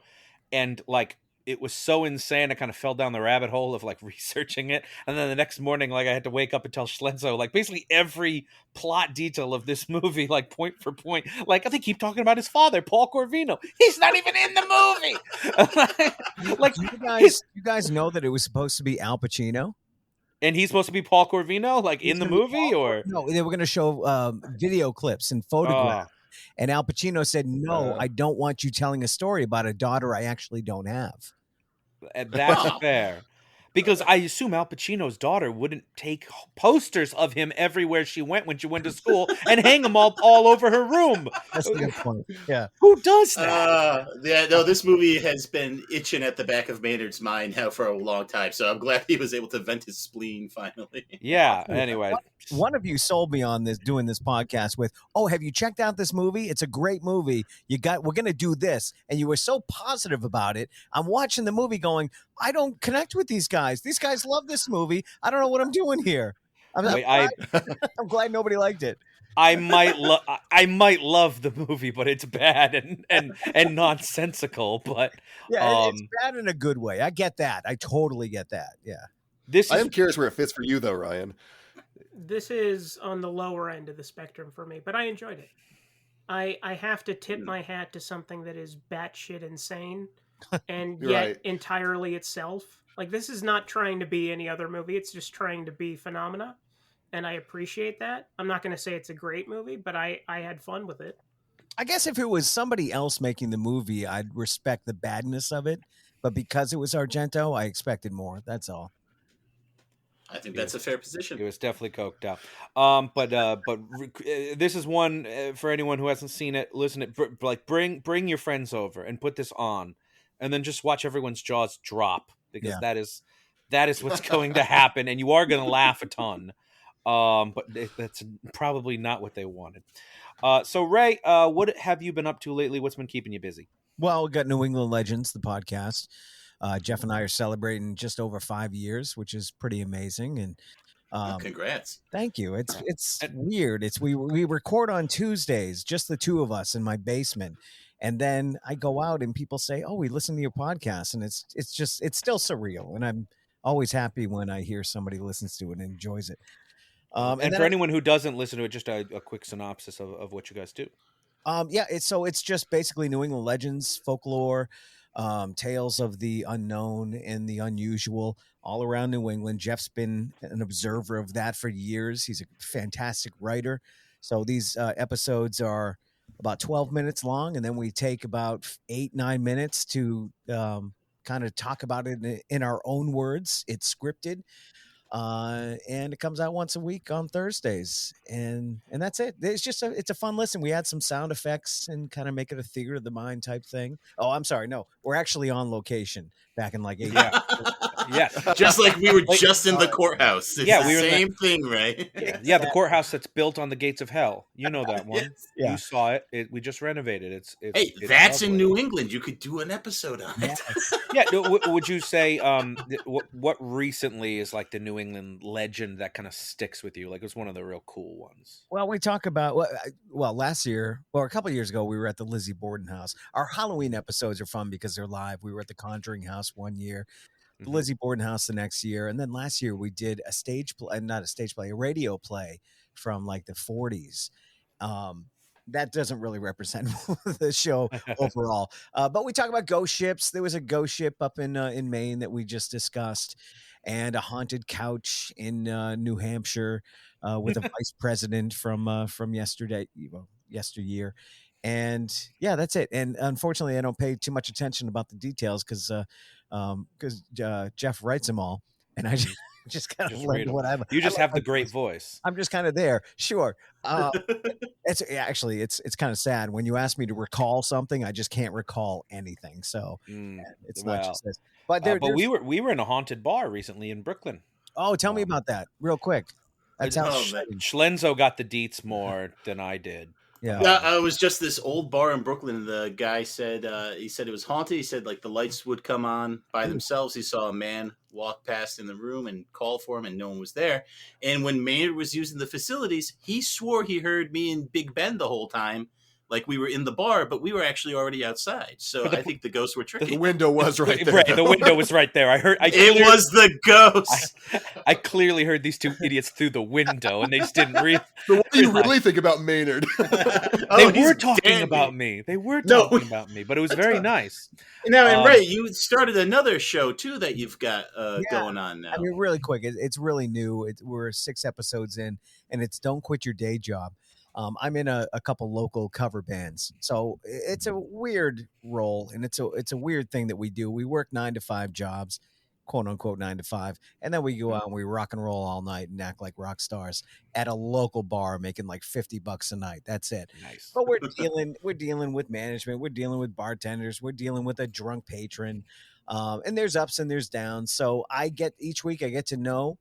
and like it was so insane. I kind of fell down the rabbit hole of like researching it, and then the next morning, like I had to wake up and tell Schlenzo like basically every plot detail of this movie, like point for point. Like they keep talking about his father, Paul Corvino. He's not even in the movie. Like you guys know that it was supposed to be Al Pacino. And he's supposed to be Paul Corvino, like in the movie, or no? They were going to show video clips and photographs, and Al Pacino said, "No, I don't want you telling a story about a daughter I actually don't have." That's fair, because I assume Al Pacino's daughter wouldn't take posters of him everywhere she went when she went to school and hang them all over her room. That's a good point. Yeah, who does that? Yeah, no, this movie has been itching at the back of Maynard's mind now for a long time, so I'm glad he was able to vent his spleen finally. Yeah. Anyway, one of you sold me on this doing this podcast with, "Oh, have you checked out this movie? It's a great movie. We're going to do this." And you were so positive about it. I'm watching the movie going, "I don't connect with these guys. These guys love this movie. I don't know what I'm doing here." I'm glad nobody liked it. I might love the movie, but it's bad and nonsensical. But yeah, it's bad in a good way. I get that. I totally get that. Yeah. I am curious where it fits for you, though, Ryan. This is on the lower end of the spectrum for me, but I enjoyed it. I have to tip my hat to something that is batshit insane and yet entirely itself. Like, this is not trying to be any other movie. It's just trying to be Phenomena. And I appreciate that. I'm not going to say it's a great movie, but I had fun with it. I guess if it was somebody else making the movie, I'd respect the badness of it. but because it was Argento, I expected more. That's all. I think that's a fair position. It was definitely coked out. But this is one for anyone who hasn't seen it. Listen, bring your friends over and put this on, and then just watch everyone's jaws drop, because that is what's going to happen, and you are going to laugh a ton. But that's probably not what they wanted. So Ray, what have you been up to lately? What's been keeping you busy? Well, we got New England Legends, the podcast. Jeff and I are celebrating just over 5 years, which is pretty amazing. And congrats! Thank you. It's weird. We record on Tuesdays, just the two of us in my basement, and then I go out and people say, "Oh, we listen to your podcast," and it's still surreal. And I'm always happy when I hear somebody listens to it and enjoys it. And for anyone who doesn't listen to it, just a quick synopsis of what you guys do. It's just basically New England legends, folklore, tales of the unknown and the unusual all around New England. Jeff's been an observer of that for years. He's a fantastic writer. So these episodes are about 12 minutes long, and then we take about 8-9 minutes to kind of talk about it in our own words. It's scripted. And it comes out once a week on Thursdays, and that's it. It's a fun listen. We add some sound effects and kind of make it a theater of the mind type thing. Oh, I'm sorry. No, we're actually on location back in like 8 years. Yeah. Just like we were just in the courthouse. It's we the were same thing, right? Yeah, the courthouse that's built on the gates of hell. You know that one. Yes. Yeah. You saw it. We just renovated. It's that's lovely. in New England. You could do an episode on it. Yeah. Would you say what recently is like the New England legend that kind of sticks with you? Like, it was one of the real cool ones. Well, we talk about last year, or a couple of years ago, we were at the Lizzie Borden house. Our Halloween episodes are fun because they're live. We were at the Conjuring house one year, the Lizzie Borden house the next year, and then last year we did a radio play from like the 40s. That doesn't really represent the show overall. But we talk about ghost ships. There was a ghost ship up in Maine that we just discussed, and a haunted couch in New Hampshire with a vice president from yesteryear. And yeah, that's it. And unfortunately, I don't pay too much attention about the details because Jeff writes them all, and I just kind of like whatever. You just have the great voice. I'm just kind of there. Sure. It's kind of sad when you ask me to recall something. I just can't recall anything. So it's not just this. But we were in a haunted bar recently in Brooklyn. Oh, tell me about that real quick. That's how Schlenzo got the deets more than I did. Yeah, it was just this old bar in Brooklyn. The guy said he said it was haunted. He said like the lights would come on by themselves. He saw a man walk past in the room and call for him, and no one was there. And when Maynard was using the facilities, he swore he heard me and Big Ben the whole time. Like we were in the bar, but we were actually already outside. So I think the ghosts were tricky. The window was right there. Right, the window was right there. It was the ghost. I clearly heard these two idiots through the window, and they just didn't read. So what do you really think about Maynard? They were talking about me. They were talking about me, but it was very nice. Now, and Ray, you started another show too that you've got going on now. I mean, really quick, it's really new. We're 6 episodes in, and it's Don't Quit Your Day Job. I'm in a couple local cover bands, so it's a weird role, and it's a weird thing that we do. We work 9 to 5 jobs, quote unquote 9 to 5, and then we go out and we rock and roll all night and act like rock stars at a local bar, making like $50 a night. That's it. Nice. But we're dealing with management, we're dealing with bartenders, we're dealing with a drunk patron, and there's ups and there's downs. So each week I get to know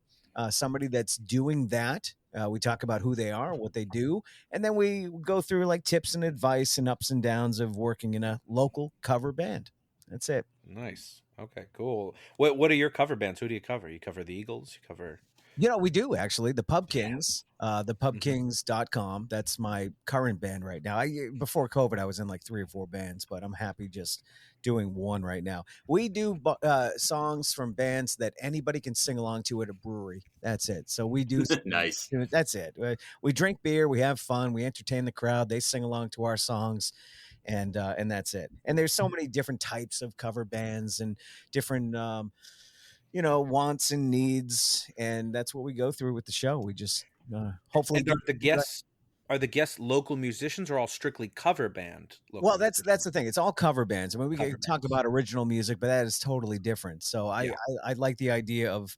somebody that's doing that. We talk about who they are, what they do, and then we go through like tips and advice and ups and downs of working in a local cover band. That's it. Nice. Okay, cool. What are your cover bands? Who do you cover? You cover the Eagles? You cover... We do actually. The Pub Kings, thepubkings.com. That's my current band right now. Before COVID, I was in like 3 or 4 bands, but I'm happy just doing one right now. We do songs from bands that anybody can sing along to at a brewery. That's it. So we do. Nice. That's it. We drink beer. We have fun. We entertain the crowd. They sing along to our songs. And that's it. And there's so many different types of cover bands and different, wants and needs. And that's what we go through with the show. We just hopefully the guests. Are the guests local musicians or all strictly cover band? Well, that's the thing. It's all cover bands. I mean, we Cover can talk about original music, but that is totally different. So I like the idea of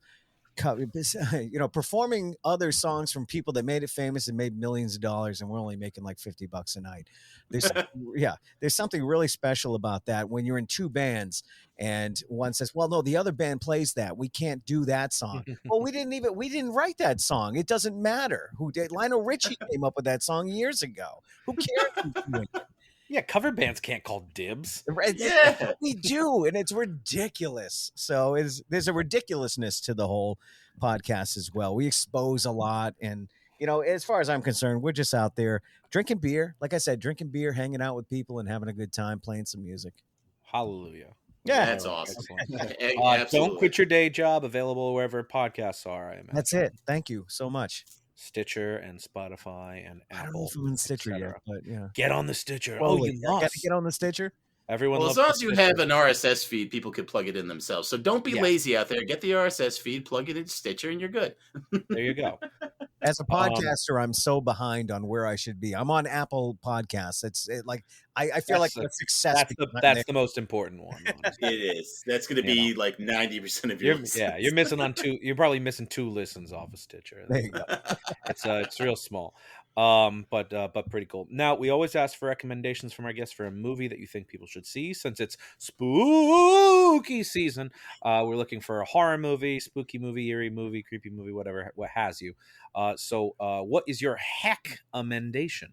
performing other songs from people that made it famous and made millions of dollars, and we're only making like $50 a night. There's something really special about that when you're in two bands and one says, well, no, the other band plays that. We can't do that song. Well, we didn't write that song. It doesn't matter who did. Lionel Richie came up with that song years ago. Who cares who's doing it? Yeah, cover bands can't call dibs. Yeah, we do, and it's ridiculous. So there's a ridiculousness to the whole podcast as well. We expose a lot, and as far as I'm concerned, we're just out there drinking beer. Like I said, drinking beer, hanging out with people, and having a good time, playing some music. Hallelujah. Yeah, that's awesome. Don't quit your day job. Available wherever podcasts are. I imagine. That's it. Thank you so much. Stitcher and Spotify and Apple. I don't know if I'm in Stitcher yet, but yeah. Get on the Stitcher. You got to get on the Stitcher. Everyone. Well, as long as you have an RSS feed, people can plug it in themselves. So don't be lazy out there. Get the RSS feed, plug it in Stitcher, and you're good. There you go. As a podcaster, I'm so behind on where I should be. I'm on Apple Podcasts. I feel like a success. That's the most important one. It is. That's going to be like 90% of your listens. Yeah, you're missing on two. You're probably missing 2 listens off of Stitcher. There you go. It's real small. But pretty cool. Now, we always ask for recommendations from our guests for a movie that you think people should see. Since it's spooky season, we're looking for a horror movie, spooky movie, eerie movie, creepy movie, whatever, what has you. So what is your heck-amendation?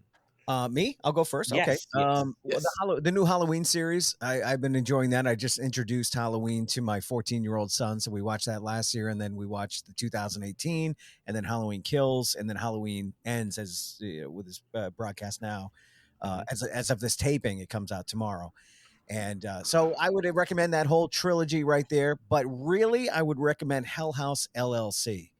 Me? I'll go first. Yes, okay. yes. The new Halloween series, I've been enjoying that. I just introduced Halloween to my 14-year-old son. So we watched that last year, and then we watched the 2018, and then Halloween Kills, and then Halloween Ends with his broadcast now. As of this taping, it comes out tomorrow. And so I would recommend that whole trilogy right there. But really, I would recommend Hell House LLC,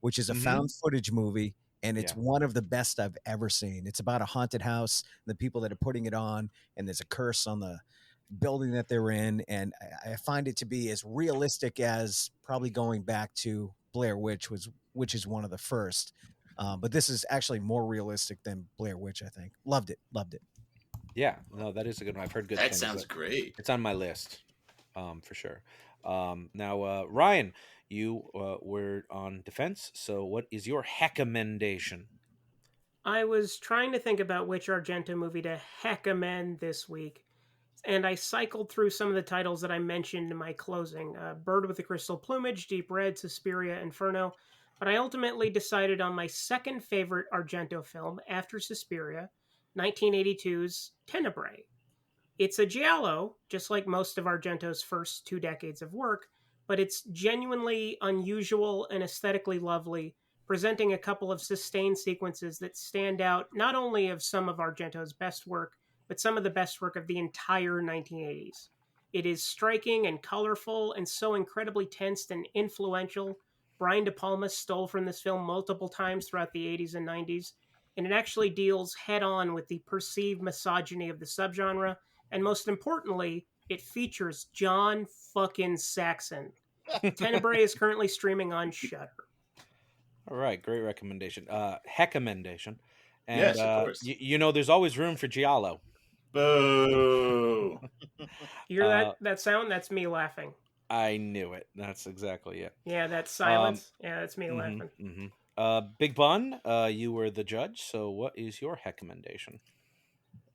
which is a found footage movie. And it's one of the best I've ever seen. It's about a haunted house, the people that are putting it on, and there's a curse on the building that they're in. And I find it to be as realistic as probably going back to Blair Witch, which is one of the first. But this is actually more realistic than Blair Witch, I think. Loved it. Yeah, no, that is a good one. I've heard good things. That sounds great. It's on my list, for sure. Now, Ryan, you were on defense, so what is your heckamentation? I was trying to think about which Argento movie to heckamend this week, and I cycled through some of the titles that I mentioned in my closing. Bird with the Crystal Plumage, Deep Red, Suspiria, Inferno, but I ultimately decided on my second favorite Argento film after Suspiria, 1982's Tenebrae. It's a giallo, just like most of Argento's first 2 decades of work, but it's genuinely unusual and aesthetically lovely, presenting a couple of sustained sequences that stand out not only of some of Argento's best work, but some of the best work of the entire 1980s. It is striking and colorful and so incredibly tense and influential. Brian De Palma stole from this film multiple times throughout the 80s and 90s, and it actually deals head-on with the perceived misogyny of the subgenre, and most importantly, it features John fucking Saxon. Tenebrae is currently streaming on Shudder. All right, great recommendation. Heckamentation. And, yes, of course. There's always room for giallo. Boo! You hear that sound? That's me laughing. I knew it. That's exactly it. Yeah, that silence. That's me laughing. Big Bun, you were the judge, so what is your heckamentation?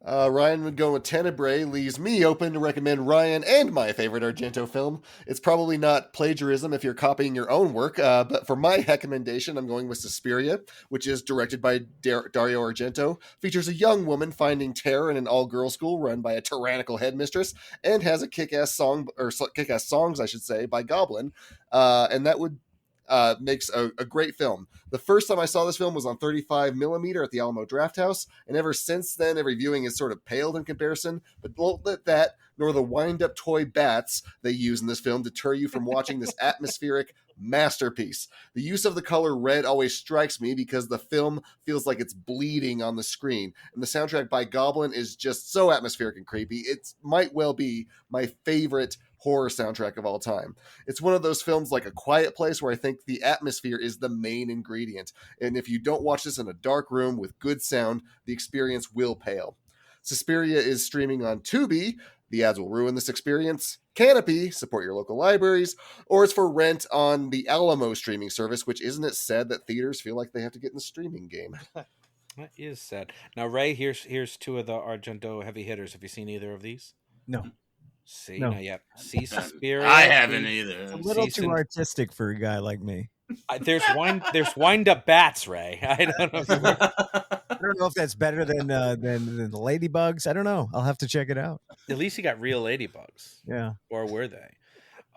Ryan would go with Tenebrae, leaves me open to recommend Ryan and my favorite Argento film. It's probably not plagiarism if you're copying your own work, but for my recommendation, I'm going with Suspiria, which is directed by Dario Argento, features a young woman finding terror in an all-girl school run by a tyrannical headmistress, and has a kick-ass songs, I should say, by Goblin, and that would makes a great film. The first time I saw this film was on 35mm at the Alamo Drafthouse, and ever since then, every viewing has sort of paled in comparison, but don't let that, nor the wind-up toy bats they use in this film, deter you from watching this atmospheric masterpiece. The use of the color red always strikes me because the film feels like it's bleeding on the screen, and the soundtrack by Goblin is just so atmospheric and creepy. It might well be my favorite horror soundtrack of all time. It's one of those films like A Quiet Place where I think the atmosphere is the main ingredient. And if you don't watch this in a dark room with good sound, the experience will pale. Suspiria is streaming on Tubi. The ads will ruin this experience. Canopy, support your local libraries, or it's for rent on the Alamo streaming service, which isn't it sad that theaters feel like they have to get in the streaming game? That is sad. Now, Ray, here's two of the Argento heavy hitters. Have you seen either of these? No. See, No. not yet. See Suspiria. I haven't either. It's a little too artistic for a guy like me. There's wind up bats, Ray. I don't know. I don't know if that's better than the ladybugs. I don't know. I'll have to check it out. At least you got real ladybugs. Yeah. Or were they?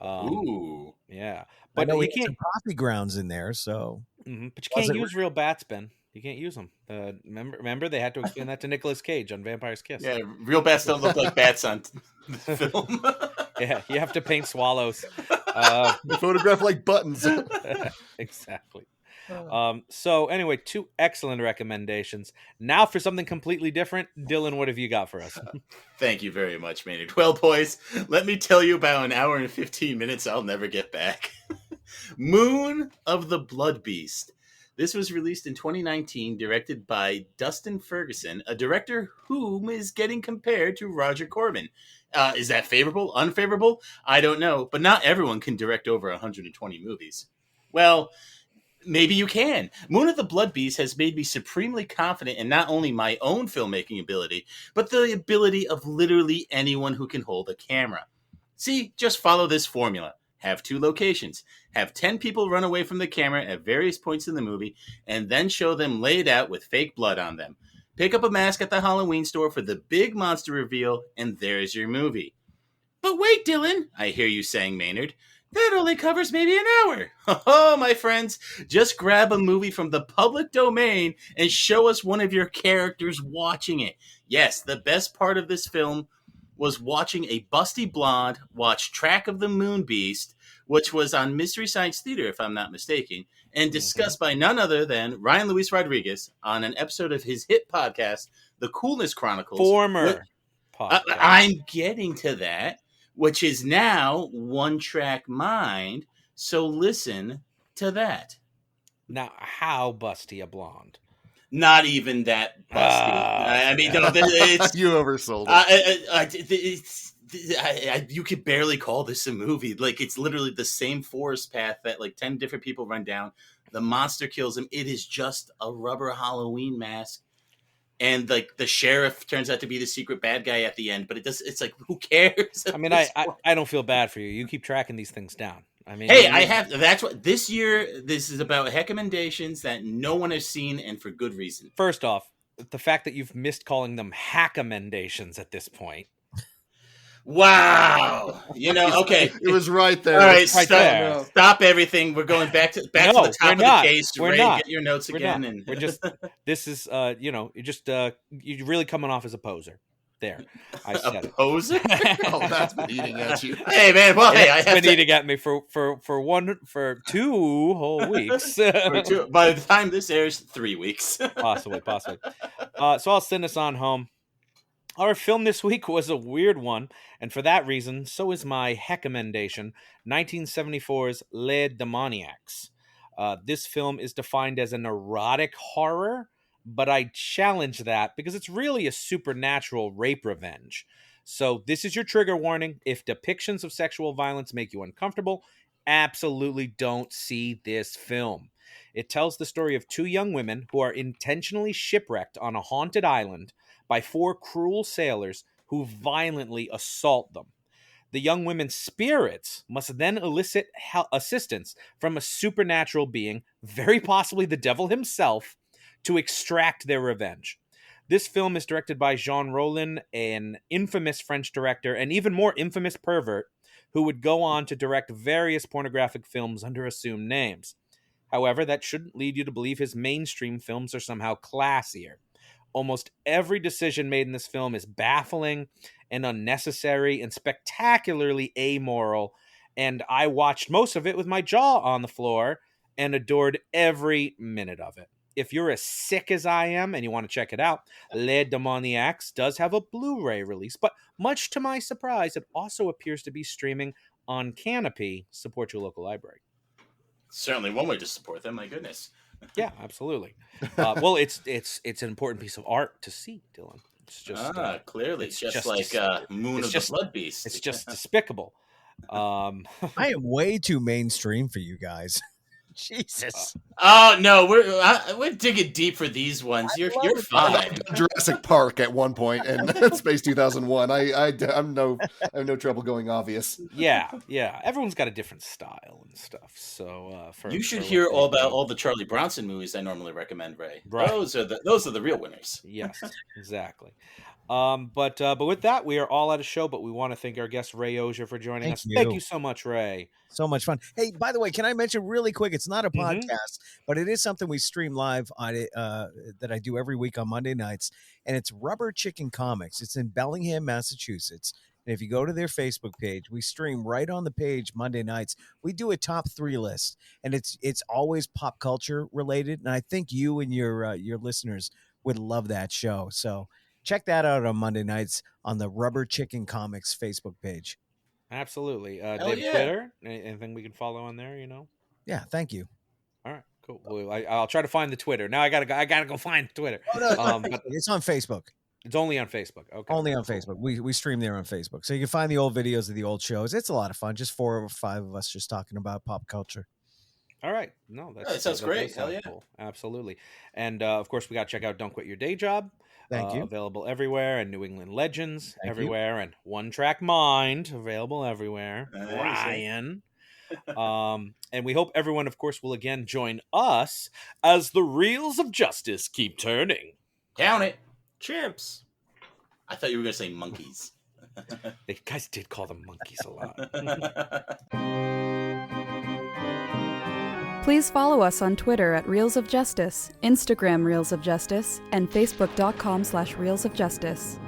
Ooh. Yeah. But But we you had can't. some coffee grounds in there, so But you can't Wasn't use real bats, Ben. You can't use them. Remember they had to explain that to Nicolas Cage on Vampire's Kiss. Yeah, real bats don't look like bats on the film. Yeah, you have to paint swallows. They photograph like buttons. Exactly. So anyway, two excellent recommendations. Now for something completely different. Dylan, what have you got for us? Thank you very much, Maynard. Well, boys, let me tell you about an hour and 15 minutes I'll never get back. Moon of the Blood Beast. This was released in 2019, directed by Dustin Ferguson, a director whom is getting compared to Roger Corman. Is that favorable? Unfavorable? I don't know, but not everyone can direct over 120 movies. Well, maybe you can. Moon of the Blood Beast has made me supremely confident in not only my own filmmaking ability, but the ability of literally anyone who can hold a camera. See, just follow this formula. Have 2 locations. Have 10 people run away from the camera at various points in the movie, and then show them laid out with fake blood on them. Pick up a mask at the Halloween store for the big monster reveal, and there's your movie. But wait, Dylan, I hear you saying, Maynard. That only covers maybe an hour. Oh, my friends, just grab a movie from the public domain and show us one of your characters watching it. Yes, the best part of this film was watching a busty blonde watch Track of the Moon Beast, which was on Mystery Science Theater, if I'm not mistaken, and discussed by none other than Ryan Luis Rodriguez on an episode of his hit podcast, The Coolness Chronicles. Former podcast. I'm getting to that, which is now One Track Mind. So listen to that. Now, how busty a blonde? Not even that busty. I mean, no, it's You oversold it. you could barely call this a movie. Like, it's literally the same forest path that like 10 different people run down. The monster kills him. It is just a rubber Halloween mask. And like the sheriff turns out to be the secret bad guy at the end, but it's like, who cares? I mean, I don't feel bad for you. You keep tracking these things down. I mean, hey, that's what this year, this is about recommendations that no one has seen, and for good reason. First off, the fact that you've missed calling them hack-emendations at this point. Wow. Okay. It was right there. All right, right there. Stop everything. We're going back to the top of the case. We're Ray, not. get your notes We're again. not. And We're just, this is, you're really coming off as a poser. There, I said a it. poser? Oh, that's been eating at you. Hey, man. Well, hey, I It's have been to. eating at me for 2 whole weeks. By the time this airs, 3 weeks. possibly. So I'll send us on home. Our film this week was a weird one, and for that reason, so is my heckmendation, 1974's Les Demoniacs. This film is defined as an erotic horror, but I challenge that because it's really a supernatural rape revenge. So this is your trigger warning. If depictions of sexual violence make you uncomfortable, absolutely don't see this film. It tells the story of 2 young women who are intentionally shipwrecked on a haunted island by 4 cruel sailors who violently assault them. The young women's spirits must then elicit assistance from a supernatural being, very possibly the devil himself, to extract their revenge. This film is directed by Jean Rollin, an infamous French director and even more infamous pervert, who would go on to direct various pornographic films under assumed names. However, that shouldn't lead you to believe his mainstream films are somehow classier. Almost every decision made in this film is baffling and unnecessary and spectacularly amoral, and I watched most of it with my jaw on the floor and adored every minute of it. if you're as sick as I am and you want to check it out, Les Demoniacs does have a Blu-ray release, but much to my surprise, it also appears to be streaming on Canopy. Support your local library. Certainly one way to support them. My goodness. Yeah, absolutely. Well, it's an important piece of art to see, Dylan. It's just clearly, it's just like Moon of the Blood Beast. It's just despicable. I am way too mainstream for you guys. Jesus. Oh no, we're digging deep for these ones. You're fine. Jurassic Park at one point and Space 2001. I have no trouble going obvious. Yeah. Everyone's got a different style and stuff. So you should hear all about all the Charlie Bronson movies I normally recommend, Ray. Right. Those are the real winners. Yes, exactly. But with that, we are all out of show. But we want to thank our guest Ray Auger for joining us. Thank you so much, Ray. So much fun. Hey, by the way, can I mention really quick? It's not a podcast, but it is something we stream live on it that I do every week on Monday nights, and it's Rubber Chicken Comics. It's in Bellingham, Massachusetts. And if you go to their Facebook page, we stream right on the page Monday nights. We do a top 3 list, and it's always pop culture related. And I think you and your listeners would love that show. So check that out on Monday nights on the Rubber Chicken Comics Facebook page. Absolutely. Twitter, anything we can follow on there, Yeah, thank you. All right, cool. Well, I'll try to find the Twitter. Now I gotta go find Twitter. Oh, no, but it's on Facebook. It's only on Facebook. Okay. Only on Facebook. We stream there on Facebook. So you can find the old videos of the old shows. It's a lot of fun. Just 4 or 5 of us just talking about pop culture. All right. No, that sounds great. Hell yeah. Cool. Absolutely. And of course, we got to check out Don't Quit Your Day Job. Thank you. Available everywhere, and New England Legends everywhere, and One Track Mind available everywhere. Ryan. And we hope everyone, of course, will again join us as the reels of justice keep turning. Count it. Chimps. I thought you were going to say monkeys. They guys did call them monkeys a lot. Please follow us on Twitter at Reels of Justice, Instagram Reels of Justice, and Facebook.com/Reels of Justice.